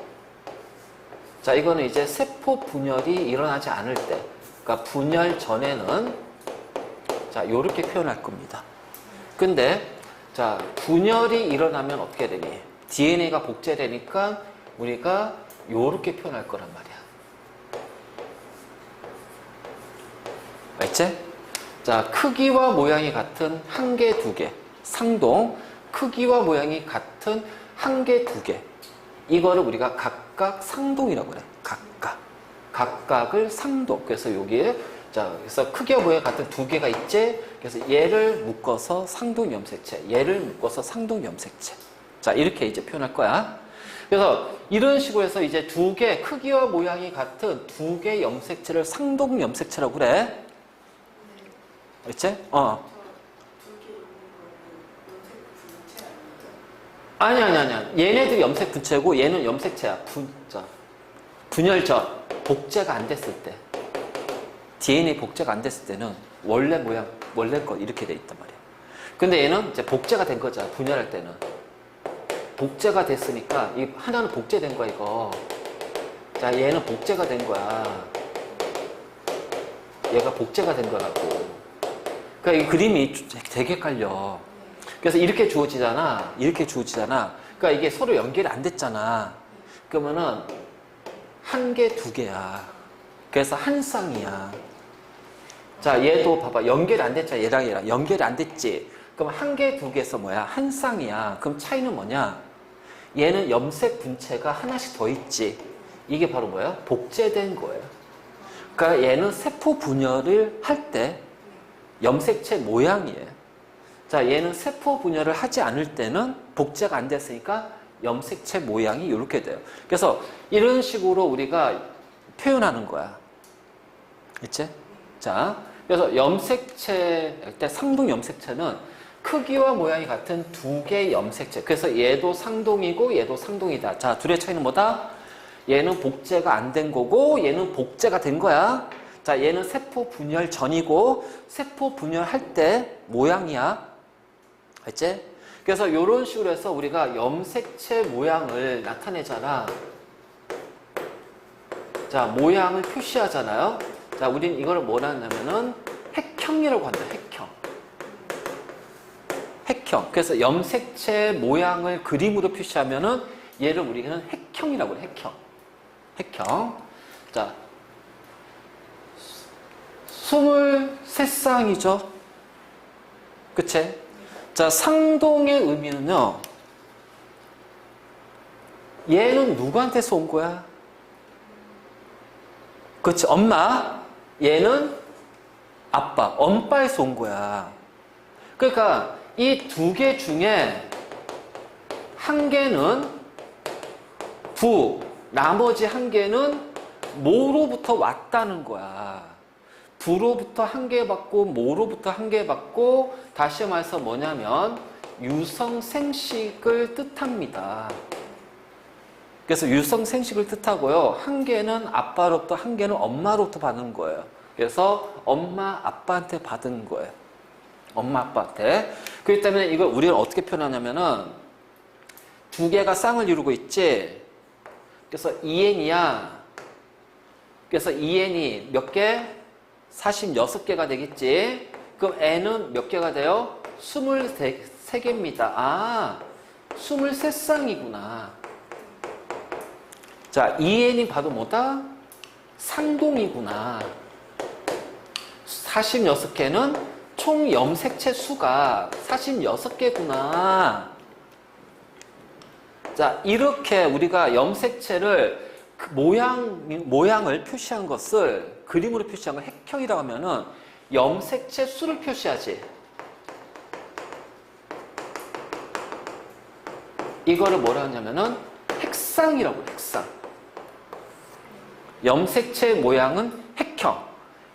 자, 이거는 이제 세포 분열이 일어나지 않을 때, 그러니까 분열 전에는, 자, 요렇게 표현할 겁니다. 근데, 자, 분열이 일어나면 어떻게 되니? DNA가 복제되니까 우리가 요렇게 표현할 거란 말이야. 알지? 자, 크기와 모양이 같은 한 개, 두 개. 상동. 크기와 모양이 같은 한 개, 두 개. 이거를 우리가 각각 상동이라고 그래. 각각. 각각을 상동. 그래서 여기에, 자, 그래서 크기와 모양이 같은 두 개가 있지? 그래서 얘를 묶어서 상동 염색체. 얘를 묶어서 상동 염색체. 자, 이렇게 이제 표현할 거야. 그래서 이런 식으로 해서 이제 두 개, 크기와 모양이 같은 두 개의 염색체를 상동 염색체라고 그래. 그렇지? 아니야. 얘네들이 염색 분체고 얘는 염색체야. 분열 전, 복제가 안 됐을 때. DNA 복제가 안 됐을 때는 원래 모양, 원래 거 이렇게 돼 있단 말이야. 근데 얘는 이제 복제가 된 거잖아. 분열할 때는. 복제가 됐으니까 이 하나는 복제된 거야, 이거. 자, 얘는 복제가 된 거야. 얘가 복제가 된 거라고. 그러니까 이 그림이 되게 헷갈려. 그래서 이렇게 주어지잖아. 이렇게 주어지잖아. 그러니까 이게 서로 연결이 안 됐잖아. 그러면은 한 개, 두 개야. 그래서 한 쌍이야. 자, 얘도 봐봐. 연결이 안 됐잖아. 얘랑 연결이 안 됐지. 그럼 한 개, 두 개에서 뭐야? 한 쌍이야. 그럼 차이는 뭐냐? 얘는 염색 분체가 하나씩 더 있지. 이게 바로 뭐야? 복제된 거예요. 그러니까 얘는 세포 분열을 할 때 염색체 모양이에요. 자, 얘는 세포 분열을 하지 않을 때는 복제가 안 됐으니까 염색체 모양이 이렇게 돼요. 그래서 이런 식으로 우리가 표현하는 거야. 그치? 자, 그래서 염색체, 때 상동 염색체는 크기와 모양이 같은 두 개의 염색체. 그래서 얘도 상동이고 얘도 상동이다. 자, 둘의 차이는 뭐다? 얘는 복제가 안 된 거고 얘는 복제가 된 거야. 자, 얘는 세포 분열 전이고 세포 분열할 때 모양이야. 알지? 그래서 이런 식으로 해서 우리가 염색체 모양을 나타내잖아. 자, 모양을 표시하잖아요. 자, 우린 이걸 뭐라 하냐면은 핵형이라고 한다. 핵형. 핵형. 그래서 염색체 모양을 그림으로 표시하면은 얘를 우리는 핵형이라고 해. 핵형. 핵형. 자, 23쌍이죠. 그치? 자, 상동의 의미는요. 얘는 누구한테서 온 거야? 그렇지, 엄마. 얘는 아빠, 엄빠에서 온 거야. 그러니까 이 두 개 중에 한 개는 부, 나머지 한 개는 모로부터 왔다는 거야. 부로부터 한 개 받고 모로부터 한 개 받고, 다시 말해서 뭐냐면 유성생식을 뜻합니다. 그래서 유성생식을 뜻하고요. 한 개는 아빠로부터 한 개는 엄마로부터 받는 거예요. 그래서 엄마 아빠한테 받은 거예요. 엄마 아빠한테. 그렇기 때문에 이걸 우리는 어떻게 표현하냐면은 두 개가 쌍을 이루고 있지. 그래서 2n이야. 그래서 2n이 몇 개? 46개가 되겠지. 그럼 n은 몇 개가 돼요? 23개입니다. 아, 23쌍이구나. 자, 2n이 봐도 뭐다? 상동이구나. 46개는 총 염색체 수가 46개구나. 자, 이렇게 우리가 염색체를 그 모양을 표시한 것을 그림으로 표시한 걸 핵형이라고 하면은 염색체 수를 표시하지. 이거를 뭐라 하냐면은 핵상이라고 해, 핵상. 염색체 모양은 핵형,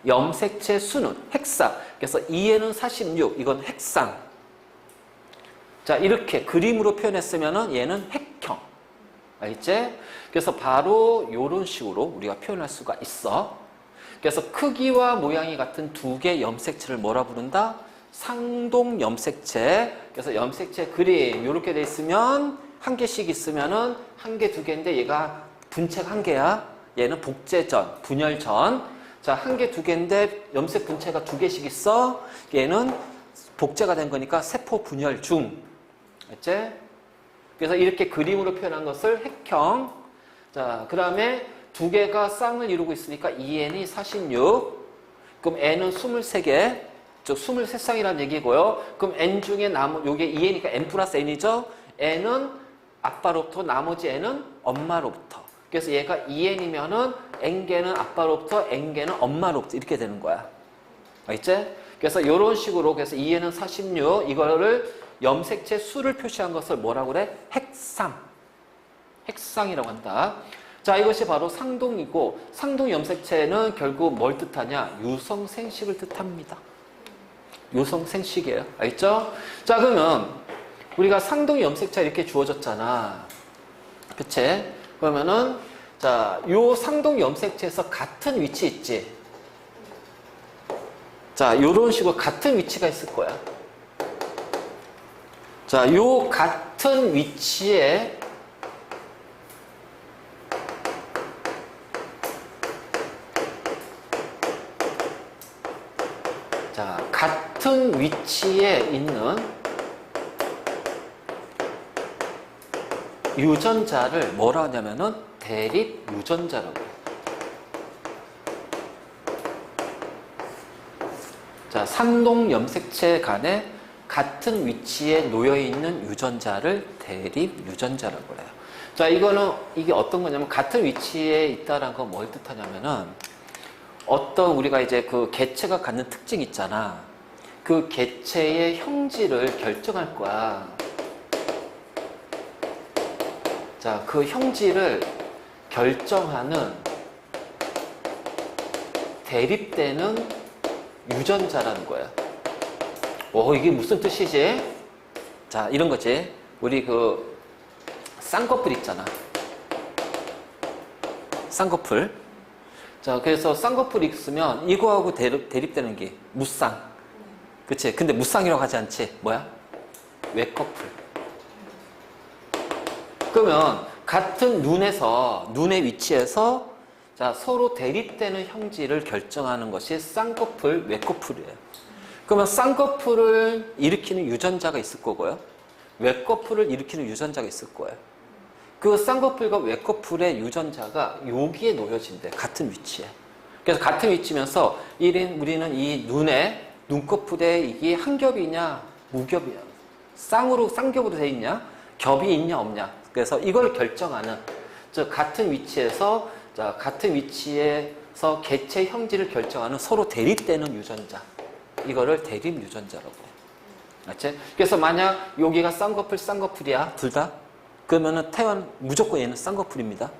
염색체 수는 핵상. 그래서 2에는 46, 이건 핵상. 자, 이렇게 그림으로 표현했으면은 얘는 핵형. 알겠지? 그래서 바로 이런 식으로 우리가 표현할 수가 있어. 그래서 크기와 모양이 같은 두 개의 염색체를 뭐라 부른다? 상동 염색체. 그래서 염색체 그림 이렇게 돼 있으면 한 개씩 있으면은 한 개, 두 개인데 얘가 분체가 한 개야. 얘는 복제전, 분열전. 자, 한 개, 두 개인데 염색 분체가 두 개씩 있어. 얘는 복제가 된 거니까 세포 분열 중. 알지? 그래서 이렇게 그림으로 표현한 것을 핵형. 자, 그 다음에 두 개가 쌍을 이루고 있으니까 2n이 46. 그럼 n은 23개. 즉 23쌍이라는 얘기고요. 그럼 n 중에 요게 2n이니까 n 플러스 n이죠. n은 아빠로부터, 나머지 n은 엄마로부터. 그래서 얘가 2n이면은 n개는 아빠로부터, n개는 엄마로부터 이렇게 되는 거야. 알겠지? 그래서 이런 식으로 그래서 2n은 46 이거를 염색체 수를 표시한 것을 뭐라고 그래? 핵상. 핵상이라고 한다. 자, 이것이 바로 상동이고, 상동 염색체는 결국 뭘 뜻하냐? 유성생식을 뜻합니다. 유성생식이에요. 알겠죠? 자, 그러면 우리가 상동 염색체 이렇게 주어졌잖아. 그치? 그러면은 자, 요 상동 염색체에서 같은 위치 있지? 자, 요런 식으로 같은 위치가 있을 거야. 자, 요 같은 위치에 자, 같은 위치에 있는 유전자를 뭐라 하냐면은 대립 유전자라고 해요. 자, 상동 염색체 간에 같은 위치에 놓여 있는 유전자를 대립 유전자라고 해요. 자, 이게 어떤 거냐면 같은 위치에 있다라는 건 뭘 뜻하냐면은 어떤 우리가 이제 그 개체가 갖는 특징 있잖아. 그 개체의 형질을 결정할 거야. 자, 그 형질을 결정하는 대립되는 유전자라는 거야. 이게 무슨 뜻이지? 자, 이런 거지. 우리 그 쌍꺼풀 있잖아. 쌍꺼풀. 자, 그래서 쌍꺼풀이 있으면 이거하고 대립되는 게 무쌍. 그치? 근데 무쌍이라고 하지 않지? 뭐야? 외꺼풀. 그러면 같은 눈의 위치에서 자, 서로 대립되는 형질을 결정하는 것이 쌍꺼풀, 외꺼풀이에요. 그러면 쌍꺼풀을 일으키는 유전자가 있을 거고요. 외꺼풀을 일으키는 유전자가 있을 거예요. 그 쌍꺼풀과 외꺼풀의 유전자가 여기에 놓여진대. 같은 위치에. 그래서 같은 위치면서 우리는 이 눈꺼풀에 이게 한 겹이냐, 무겹이냐, 쌍겹으로 돼 있냐, 겹이 있냐, 없냐. 그래서 이걸 결정하는, 즉, 같은 위치에서 개체 형질을 결정하는 서로 대립되는 유전자. 이거를 대립 유전자라고 해요. 맞지? 그래서 만약 여기가 쌍꺼풀이야, 둘 다. 그러면은 무조건 얘는 쌍꺼풀입니다.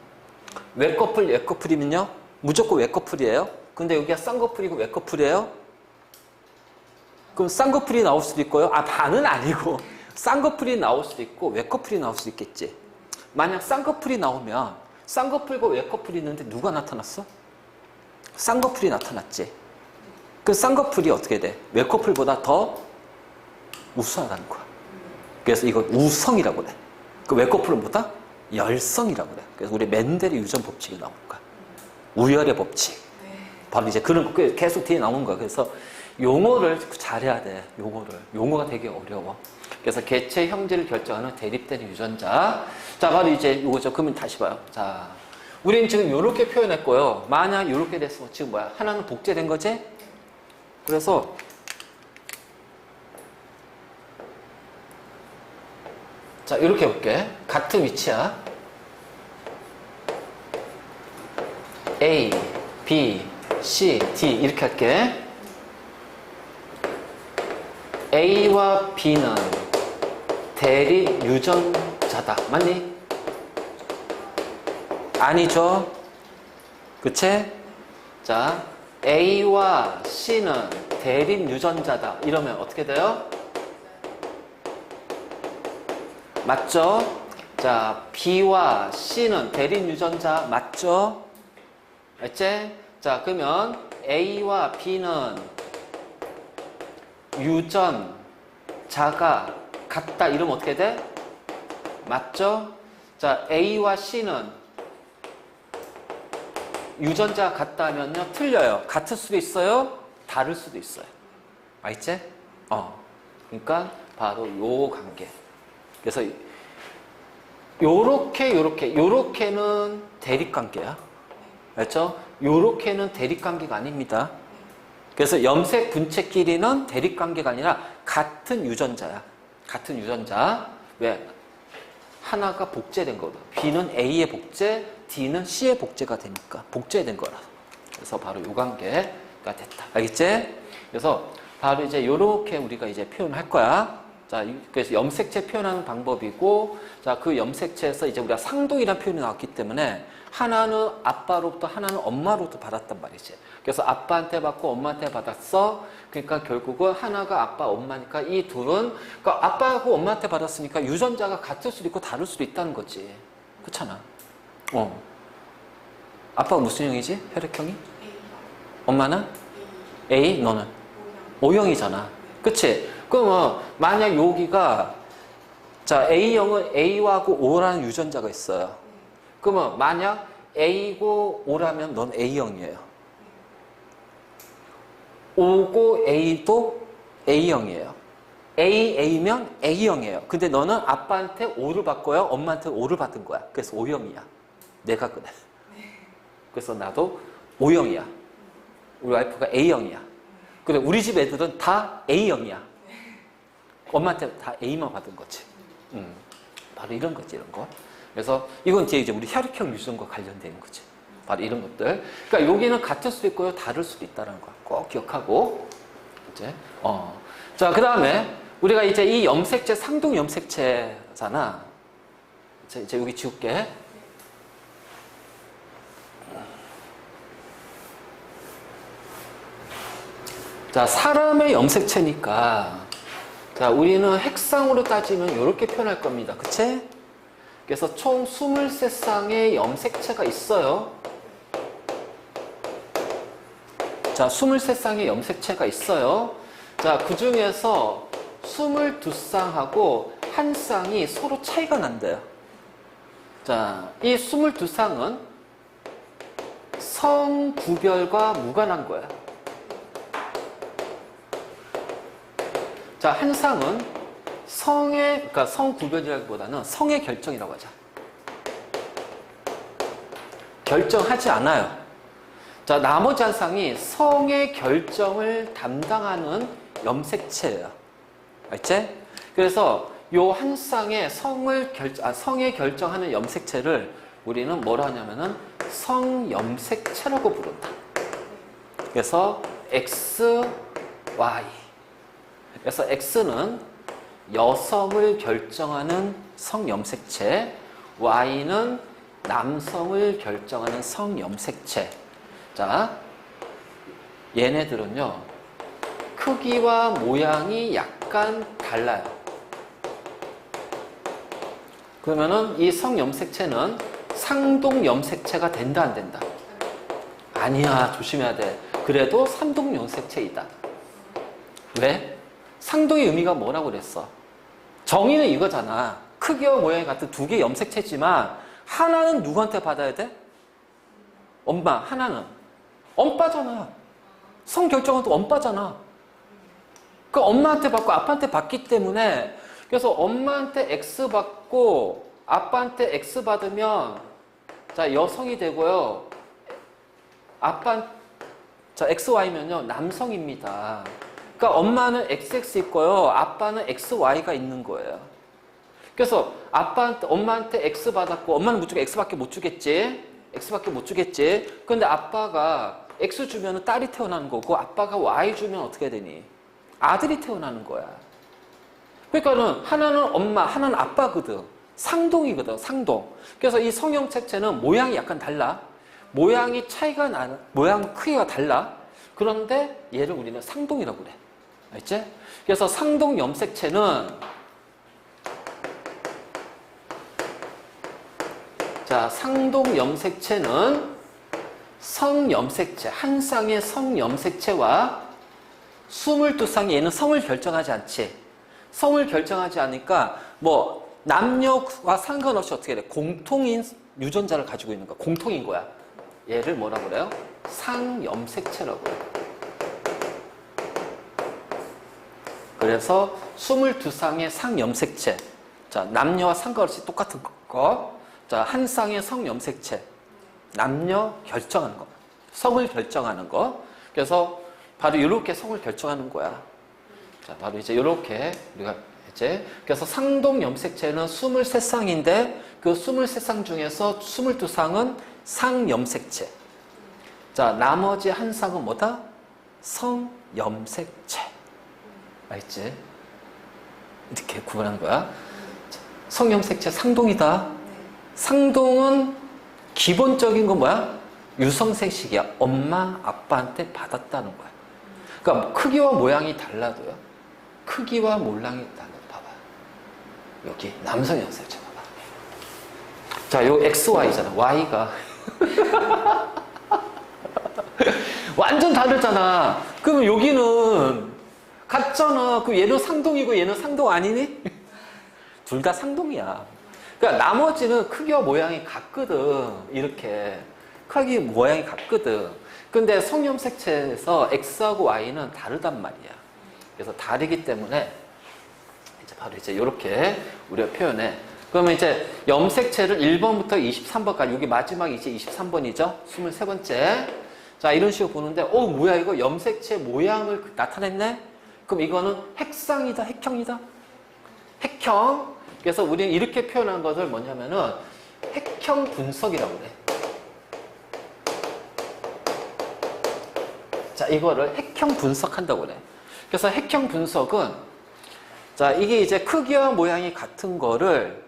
외꺼풀이면요, 무조건 외꺼풀이에요. 근데 여기가 쌍꺼풀이고 외꺼풀이에요. 그럼 쌍꺼풀이 나올 수도 있고요. 반은 아니고 쌍꺼풀이 나올 수도 있고 외꺼풀이 나올 수도 있겠지. 만약 쌍꺼풀이 나오면 쌍꺼풀과 외꺼풀이 있는데 누가 나타났어? 쌍꺼풀이 나타났지. 그 쌍꺼풀이 어떻게 돼? 외꺼풀보다 더 우수하다는 거야. 그래서 이걸 우성이라고 그래. 그 외꺼풀은 뭐다? 열성이라고 그래. 그래서 우리 멘델의 유전 법칙이 나오는 거야. 우열의 법칙. 바로 이제 그런 거 계속 뒤에 나오는 거야. 그래서 용어를 잘해야 돼. 용어가 되게 어려워. 그래서 개체 형질을 결정하는 대립되는 유전자. 자, 바로 이제 이거죠. 그러면 다시 봐요. 자, 우리는 지금 이렇게 표현했고요. 만약 이렇게 됐으면 지금 뭐야? 하나는 복제된 거지? 그래서 자, 이렇게 해볼게. 같은 위치야. A, B, C, D 이렇게 할게. A와 B는 대립 유전자다. 맞니? 아니죠. 그치? 자, A와 C는 대립 유전자다. 이러면 어떻게 돼요? 맞죠? 자, B와 C는 대립 유전자 맞죠? 알지? 자, 그러면 A와 B는 유전자가 같다. 이러면 어떻게 돼? 맞죠? 자, A와 C는 유전자가 같다 하면요, 틀려요. 같을 수도 있어요, 다를 수도 있어요. 알지? 그러니까 바로 요 관계. 그래서 요렇게는 대립관계야. 알죠? 요렇게는 대립관계가 아닙니다. 그래서 염색 분체끼리는 대립관계가 아니라 같은 유전자야. 같은 유전자. 왜? 하나가 복제된 거거든. B는 A의 복제, D는 C의 복제가 되니까 복제된 거라서. 그래서 바로 요 관계가 됐다. 알겠지? 그래서 바로 이제 요렇게 우리가 이제 표현할 거야. 자, 그래서 염색체 표현하는 방법이고, 자, 그 염색체에서 이제 우리가 상동이라는 표현이 나왔기 때문에 하나는 아빠로부터 하나는 엄마로부터 받았단 말이지. 그래서 아빠한테 받고 엄마한테 받았어. 그러니까 결국은 하나가 아빠, 엄마니까 이 둘은, 그러니까 아빠하고 엄마한테 받았으니까 유전자가 같을 수도 있고 다를 수도 있다는 거지. 그렇잖아. 아빠가 무슨 형이지? 혈액형이? 엄마는? A, 너는? O형이잖아. 그치? 그러면 만약 여기가, 자, A형은 A하고 O라는 유전자가 있어요. 그러면 만약 A고 O라면 넌 A형이에요. O고 A도 A형이에요. A면 A형이에요. 근데 너는 아빠한테 O를 받고요, 엄마한테 O를 받은 거야. 그래서 O형이야. 내가 그래. 그래서 나도 O형이야. 우리 와이프가 A형이야. 그래, 우리 집 애들은 다 A형이야. 엄마한테 다 A만 받은 거지. 바로 이런 거지, 이런 거. 그래서 이건 뒤에 이제 우리 혈액형 유전과 관련된 거지. 바로 이런 것들. 그러니까 여기는 같을 수도 있고요, 다를 수도 있다는 거 꼭 기억하고. 이제 자, 그 다음에 우리가 이제 이 염색체 상동 염색체잖아. 이제 여기 지울게. 자, 사람의 염색체니까, 자, 우리는 핵상으로 따지면 이렇게 표현할 겁니다. 그치? 그래서 총 23쌍의 염색체가 있어요. 자, 23쌍의 염색체가 있어요. 자, 그 중에서 22쌍하고 한 쌍이 서로 차이가 난대요. 자, 이 22쌍은 성 구별과 무관한 거야. 자, 한 쌍은 그러니까 성 구별이라기보다는 성의 결정이라고 하자. 결정하지 않아요. 자, 나머지 한 쌍이 성의 결정을 담당하는 염색체예요. 알지? 그래서 요 한 쌍의 성의 결정하는 염색체를 우리는 뭐라 하냐면은 성염색체라고 부른다. 그래서 X, Y. 그래서 X는 여성을 결정하는 성염색체, Y는 남성을 결정하는 성염색체. 자, 얘네들은요, 크기와 모양이 약간 달라요. 그러면은 이 성염색체는 상동염색체가 된다, 안 된다? 아니야, 조심해야 돼. 그래도 삼동염색체이다. 왜? 상동의 의미가 뭐라고 그랬어? 정의는 이거잖아. 크기와 모양이 같은 두 개의 염색체지만 하나는 누구한테 받아야 돼? 엄마. 하나는 엄빠잖아. 성 결정은 또 엄빠잖아. 그 엄마한테 받고 아빠한테 받기 때문에, 그래서 엄마한테 X 받고 아빠한테 X 받으면, 자, 여성이 되고요. 자, XY면요, 남성입니다. 그러니까 엄마는 XX 있고요, 아빠는 XY가 있는 거예요. 그래서 엄마한테 X 받았고, 엄마는 무조건 X밖에 못 주겠지? X밖에 못 주겠지? 근데 아빠가 X 주면 딸이 태어나는 거고, 아빠가 Y 주면 어떻게 되니? 아들이 태어나는 거야. 그러니까는 하나는 엄마, 하나는 아빠거든. 상동이거든, 상동. 그래서 이 성형색체는 모양이 약간 달라. 모양 크기가 달라. 그런데 얘를 우리는 상동이라고 그래. 알지? 그래서 상동 염색체는, 자, 상동 염색체는 성염색체, 한 쌍의 성염색체와 22쌍의 얘는 성을 결정하지 않지. 성을 결정하지 않으니까 뭐 남녀와 상관없이 어떻게 돼? 공통인 유전자를 가지고 있는 거야. 공통인 거야. 얘를 뭐라고 그래요? 상염색체라고 해요. 그래서 22쌍의 상염색체. 자, 남녀와 상관없이 똑같은 거. 자, 한 쌍의 성염색체. 남녀 결정하는 거. 성을 결정하는 거. 그래서 바로 이렇게 성을 결정하는 거야. 자, 바로 이제 이렇게 우리가 이제, 그래서 상동 염색체는 23쌍인데 그 23쌍 중에서 22쌍은 상염색체. 자, 나머지 한 쌍은 뭐다? 성염색체. 알지? 이렇게 구분하는 거야. 성염색체 상동이다. 상동은 기본적인 건 뭐야? 유성생식이야. 엄마, 아빠한테 받았다는 거야. 그러니까 크기와 모양이 달라도요. 크기와 모양이 달라. 봐봐. 여기 남성 염색체 봐봐. 자, 요 XY잖아. Y가 완전 다르잖아. 그럼 여기는 같잖아. 그럼 얘는 상동이고 얘는 상동 아니니? 둘 다 상동이야. 그러니까 나머지는 크기와 모양이 같거든. 이렇게 크기 모양이 같거든. 근데 성염색체에서 X하고 Y는 다르단 말이야. 그래서 다르기 때문에 이제 바로 이제 이렇게 우리가 표현해. 그러면 이제 염색체를 1번부터 23번까지, 여기 마지막이 이제 23번이죠. 23번째. 자, 이런 식으로 보는데, 뭐야, 이거 염색체 모양을 나타냈네? 그럼 이거는 핵상이다, 핵형이다? 핵형. 그래서 우리는 이렇게 표현한 것을 뭐냐면은 핵형 분석이라고 그래. 자, 이거를 핵형 분석한다고 그래. 그래서 핵형 분석은, 자, 이게 이제 크기와 모양이 같은 거를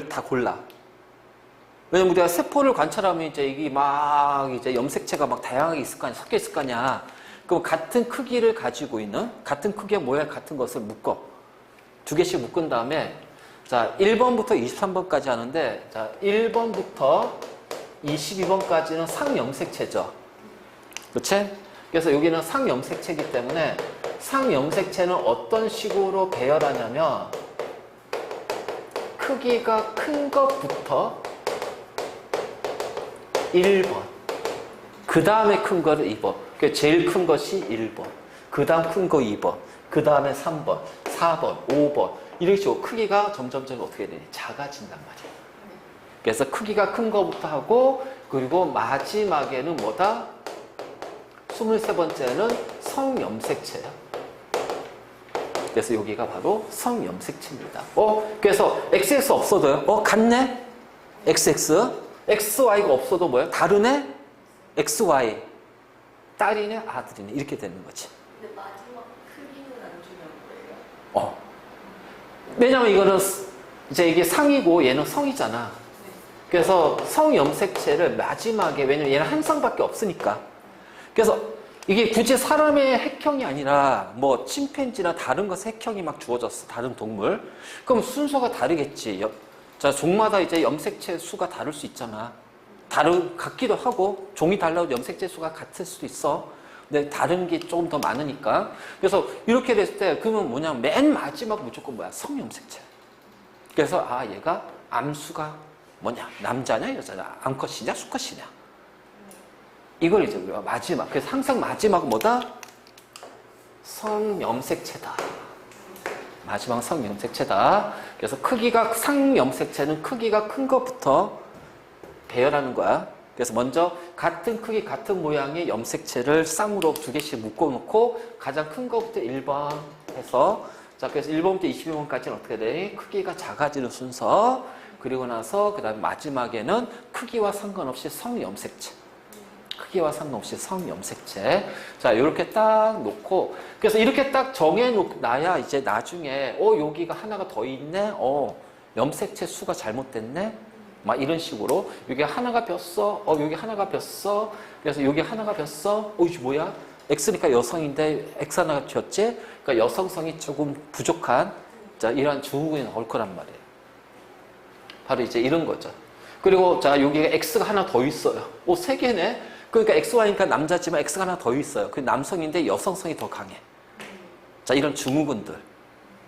다 골라. 왜냐면 우리가 세포를 관찰하면 이제 이게 막 이제 염색체가 막 다양하게 있을 거 아니야, 섞여 있을 거 아니야. 그럼 같은 크기를 가지고 있는, 같은 크기와 모양 같은 것을 묶어. 두 개씩 묶은 다음에, 자, 1번부터 23번까지 하는데, 자, 1번부터 22번까지는 상염색체죠. 그치? 그래서 여기는 상염색체이기 때문에 상염색체는 어떤 식으로 배열하냐면 크기가 큰 것부터 1번, 그 다음에 큰 거를 2번, 제일 큰 것이 1번, 그 다음 큰 거 2번, 그 다음에 3번, 4번, 5번 이런 식으로 크기가 점점 어떻게 되니? 작아진단 말이에요. 그래서 크기가 큰 거부터 하고, 그리고 마지막에는 뭐다? 23번째는 성염색체야. 그래서 여기가 바로 성염색체입니다. 그래서 XX 없어도요? 같네? XX. XY가 없어도 뭐야? 다르네? XY. 딸이네? 아들이네? 이렇게 되는 거지. 근데 마지막 크기는 안 주는 거예요? 왜냐면 이거는 이제 이게 상이고 얘는 성이잖아. 그래서 성염색체를 마지막에, 왜냐면 얘는 한 쌍밖에 없으니까. 그래서 이게 굳이 사람의 핵형이 아니라 뭐 침팬지나 다른 것의 핵형이 막 주어졌어. 다른 동물. 그럼 순서가 다르겠지. 자, 종마다 이제 염색체 수가 다를 수 있잖아. 같기도 하고, 종이 달라도 염색체 수가 같을 수도 있어. 근데 다른 게 조금 더 많으니까. 그래서 이렇게 됐을 때, 그러면 뭐냐, 맨 마지막 무조건 뭐야? 성염색체. 그래서, 얘가 암수가 뭐냐? 남자냐, 여자냐? 암컷이냐, 수컷이냐? 이걸 이제 우리가 마지막. 그래서 항상 마지막은 뭐다? 성염색체다. 마지막은 성염색체다. 그래서 상염색체는 크기가 큰 것부터 배열하는 거야. 그래서 먼저 같은 크기, 같은 모양의 염색체를 쌍으로 두 개씩 묶어놓고 가장 큰 것부터 1번 해서, 자, 그래서 1번부터 22번까지는 어떻게 돼? 크기가 작아지는 순서. 그리고 나서 그 다음에 마지막에는 크기와 상관없이 성염색체. 크기와 상관없이 성염색체. 자, 이렇게 딱 놓고, 그래서 이렇게 딱 정해놔야 이제 나중에, 여기가 하나가 더 있네? 염색체 수가 잘못됐네? 막 이런 식으로, 여기 하나가 폈어? 여기 하나가 폈어? 그래서 여기 하나가 폈어? 이게 뭐야? X니까 여성인데 X 하나가 폈지? 그러니까 여성성이 조금 부족한, 자, 이러한 증후군이 나올 거란 말이에요. 바로 이제 이런 거죠. 그리고 자, 여기가 X가 하나 더 있어요. 3개네? 그러니까 XY니까 남자지만 X가 하나 더 있어요. 그 남성인데 여성성이 더 강해. 자, 이런 증후군들.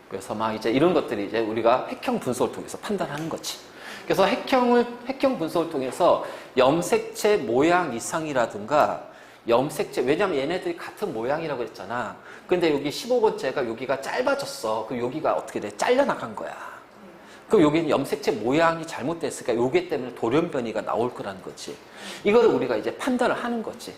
그래서 막 이제 이런 것들이 이제 우리가 핵형 분석을 통해서 판단하는 거지. 그래서 핵형 분석을 통해서 염색체 모양 이상이라든가 왜냐면 얘네들이 같은 모양이라고 했잖아. 근데 여기 15번째가 여기가 짧아졌어. 그럼 여기가 어떻게 돼? 잘려나간 거야. 그럼 여기는 염색체 모양이 잘못됐으니까 요게 때문에 돌연변이가 나올 거라는 거지. 이거를 우리가 이제 판단을 하는 거지.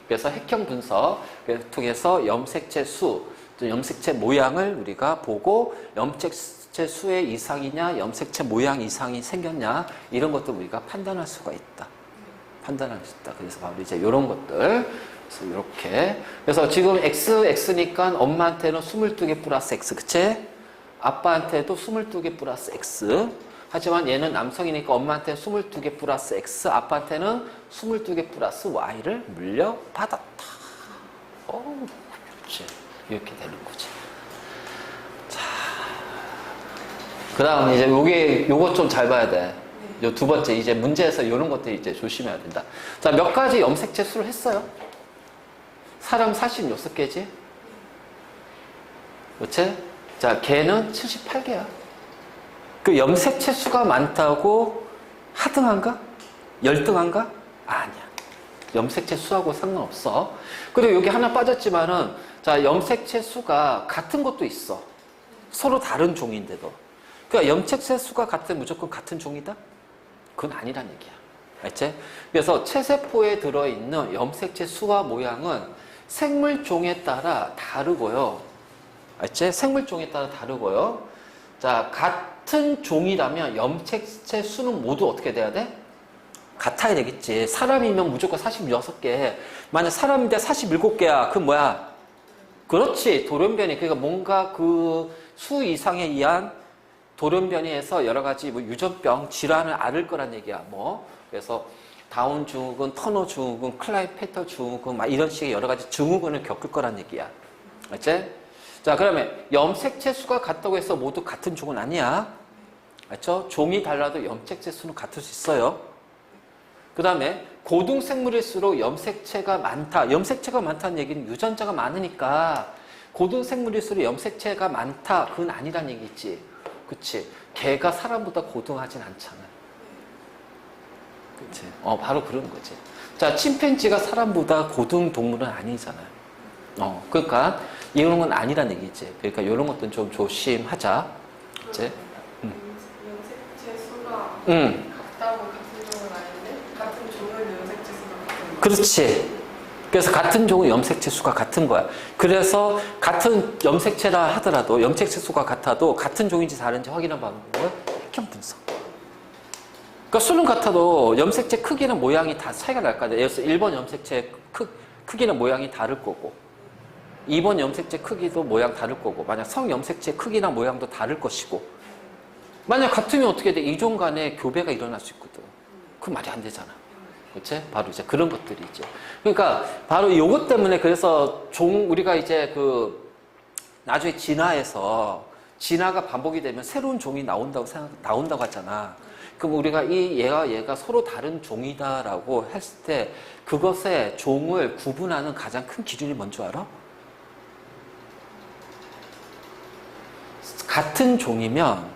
그래서 핵형 분석을 통해서 염색체 수, 염색체 모양을 우리가 보고 염색체 수의 이상이냐, 염색체 모양 이상이 생겼냐, 이런 것도 우리가 판단할 수가 있다. 판단할 수 있다. 그래서 바로 이제 이런 것들. 그래서 이렇게. 그래서 지금 X니까 엄마한테는 22개 플러스 X, 그치? 아빠한테도 22개 플러스 X. 하지만 얘는 남성이니까 엄마한테는 22개 플러스 X, 아빠한테는 22개 플러스 Y를 물려받았다. 그렇지. 이렇게 되는 거지. 자. 그 다음 이제 요거 좀 잘 봐야 돼. 요 두 번째, 이제 문제에서 이런 것들 이제 조심해야 된다. 자, 몇 가지 염색체 수를 했어요? 사람 46개지? 그렇지? 자, 개는 78개야. 그 염색체 수가 많다고 하등한가? 열등한가? 아니야. 염색체 수하고 상관없어. 그리고 여기 하나 빠졌지만은, 자, 염색체 수가 같은 것도 있어. 서로 다른 종인데도. 그러니까 염색체 수가 같은 무조건 같은 종이다? 그건 아니란 얘기야. 알지? 그래서 체세포에 들어있는 염색체 수와 모양은 생물종에 따라 다르고요. 알지? 생물종에 따라 다르고요. 자, 같은 종이라면 염색체 수는 모두 어떻게 돼야 돼? 같아야 되겠지. 사람이면 무조건 46개. 만약 사람인데 47개야. 그럼 뭐야? 그렇지. 돌연변이. 그러니까 뭔가 그 수 이상에 의한 돌연변이에서 여러 가지 뭐 유전병, 질환을 앓을 거란 얘기야. 뭐. 그래서 다운 증후군, 터너 증후군, 클라이페터 증후군, 막 이런 식의 여러 가지 증후군을 겪을 거란 얘기야. 알지? 자, 그러면 염색체 수가 같다고 해서 모두 같은 종은 아니야. 알죠? 종이 달라도 염색체 수는 같을 수 있어요. 그 다음에 고등생물일수록 염색체가 많다. 염색체가 많다는 얘기는 유전자가 많으니까 고등생물일수록 염색체가 많다. 그건 아니란 얘기지. 그치? 개가 사람보다 고등하진 않잖아. 그치? 바로 그런 거지. 자, 침팬지가 사람보다 고등 동물은 아니잖아요. 그러니까 이런 건 아니란 얘기지. 그러니까 이런 것들은 좀 조심하자. 그치? 염색체 수가 응. 같다고 같은 종은 아닌데 같은 종은 염색체 수가 같은 거. 그렇지. 그래서 같은 종은 염색체 수가 같은 거야. 그래서 같은 염색체라 하더라도 염색체 수가 같아도 같은 종인지 다른지 확인하는 방법은 획형 분석. 그러니까 수는 같아도 염색체 크기나 모양이 다 차이가 날 거 아니야. 예를 들어서 1번 염색체 크기나 모양이 다를 거고 2번 염색체 크기도 모양 다를 거고 만약 성염색체 크기나 모양도 다를 것이고 만약 같으면 어떻게 돼? 이종 간에 교배가 일어날 수 있거든. 그 말이 안 되잖아. 그치? 바로 이제 그런 것들이 있죠. 그러니까 바로 이것 때문에 그래서 우리가 이제 나중에 진화가 반복이 되면 새로운 종이 나온다고 하잖아. 그럼 우리가 얘가 서로 다른 종이다라고 했을 때 그것의 종을 구분하는 가장 큰 기준이 뭔 줄 알아? 같은 종이면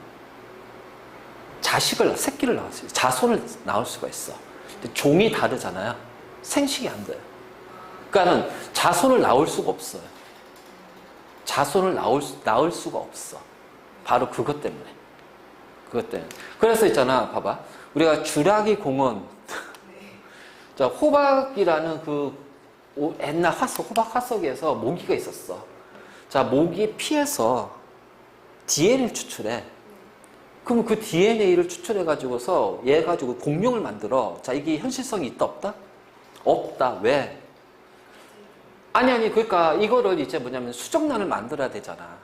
새끼를 낳을 수 있어. 자손을 낳을 수가 있어. 근데 종이 다르잖아요. 생식이 안 돼요. 그러니까는 자손을 낳을 수가 없어요. 자손을 낳을 수가 없어. 바로 그것 때문에. 그래서 있잖아, 봐봐. 우리가 주라기 공원, 자, 호박이라는 옛날 호박 화석에서 모기가 있었어. 자, 모기 피해서 DNA를 추출해. 그럼 그 DNA를 추출해가지고서 얘 가지고 공룡을 만들어. 자, 이게 현실성이 있다, 없다? 없다. 왜? 아니. 그러니까 이거를 이제 뭐냐면 수정란을 만들어야 되잖아.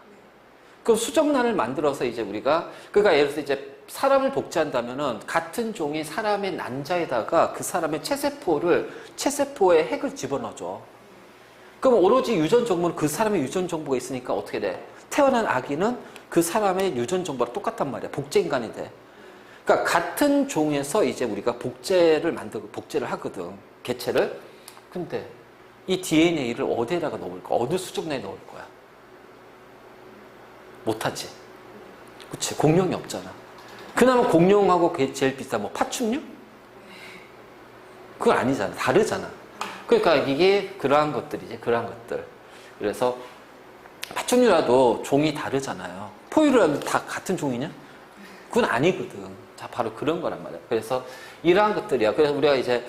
그럼 수정란을 만들어서 이제 그러니까 예를 들어서 이제 사람을 복제한다면은 같은 종이 사람의 난자에다가 그 사람의 체세포의 핵을 집어넣어줘. 그럼 오로지 유전 정보는 그 사람의 유전 정보가 있으니까 어떻게 돼? 태어난 아기는 그 사람의 유전 정보랑 똑같단 말이야. 복제 인간이 돼. 그러니까 같은 종에서 이제 우리가 복제를 하거든. 개체를. 근데 이 DNA를 어디에다가 넣을 거야? 어느 수정란에 넣을 거야? 못하지. 그치? 공룡이 없잖아. 그나마 공룡하고 그게 제일 비슷한 파충류? 그건 아니잖아. 다르잖아. 그러니까 이게 그러한 것들이지. 그러한 것들. 그래서 파충류라도 종이 다르잖아요. 포유류라도 다 같은 종이냐? 그건 아니거든. 자, 바로 그런 거란 말이야. 그래서 이러한 것들이야. 그래서 우리가 이제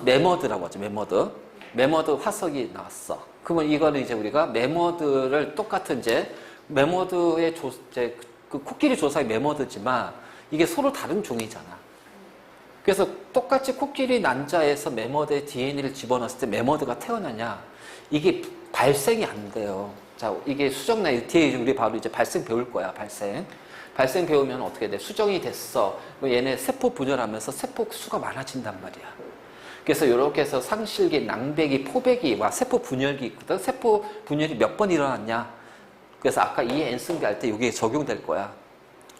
매머드라고 하죠. 매머드 화석이 나왔어. 그러면 이거는 이제 우리가 매머드를 똑같은 매머드의 그 코끼리 조상이 매머드지만 이게 서로 다른 종이잖아. 그래서 똑같이 코끼리 난자에서 매머드의 DNA를 집어넣었을 때 매머드가 태어나냐? 이게 발생이 안 돼요. 자, 이게 수정란, 뒤에 우리 바로 이제 발생 배울 거야, 발생 배우면 어떻게 돼? 수정이 됐어. 얘네 세포 분열하면서 세포 수가 많아진단 말이야. 그래서 이렇게 해서 상실기, 낭배기, 포배기, 세포 분열기 있거든. 세포 분열이 몇 번 일어났냐? 그래서 아까 N승기 할 때 이게 적용될 거야.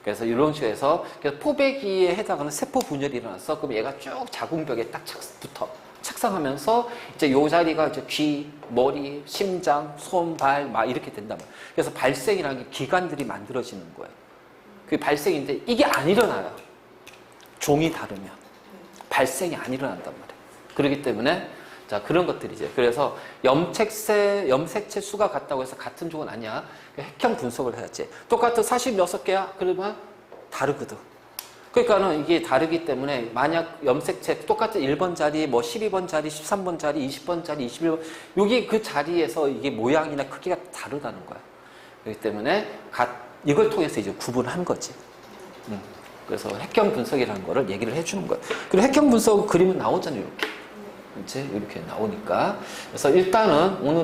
그래서 이런 식으로 해서 포배기에 해당하는 세포 분열이 일어났어. 그럼 얘가 쭉 자궁벽에 딱 붙어. 착상하면서 이제 요 자리가 이제 귀, 머리, 심장, 손, 발, 이렇게 된단 말이야. 그래서 발생이라는 게 기관들이 만들어지는 거예요. 그게 발생인데 이게 안 일어나요. 종이 다르면. 발생이 안 일어난단 말이에요. 그렇기 때문에 자, 그런 것들이죠. 그래서 염색체 수가 같다고 해서 같은 종은 아니야. 핵형 분석을 해야지. 똑같은 46개야? 그러면 다르거든. 그러니까는 이게 다르기 때문에 만약 염색체 똑같은 1번 자리, 12번 자리, 13번 자리, 20번 자리, 21번 여기 그 자리에서 이게 모양이나 크기가 다르다는 거야. 그렇기 때문에 이걸 통해서 이제 구분한 거지. 그래서 핵형 분석이라는 거를 얘기를 해주는 거예요. 그리고 핵형 분석 그림은 나오잖아요, 이렇게. 이제 이렇게 나오니까. 그래서 일단은 오늘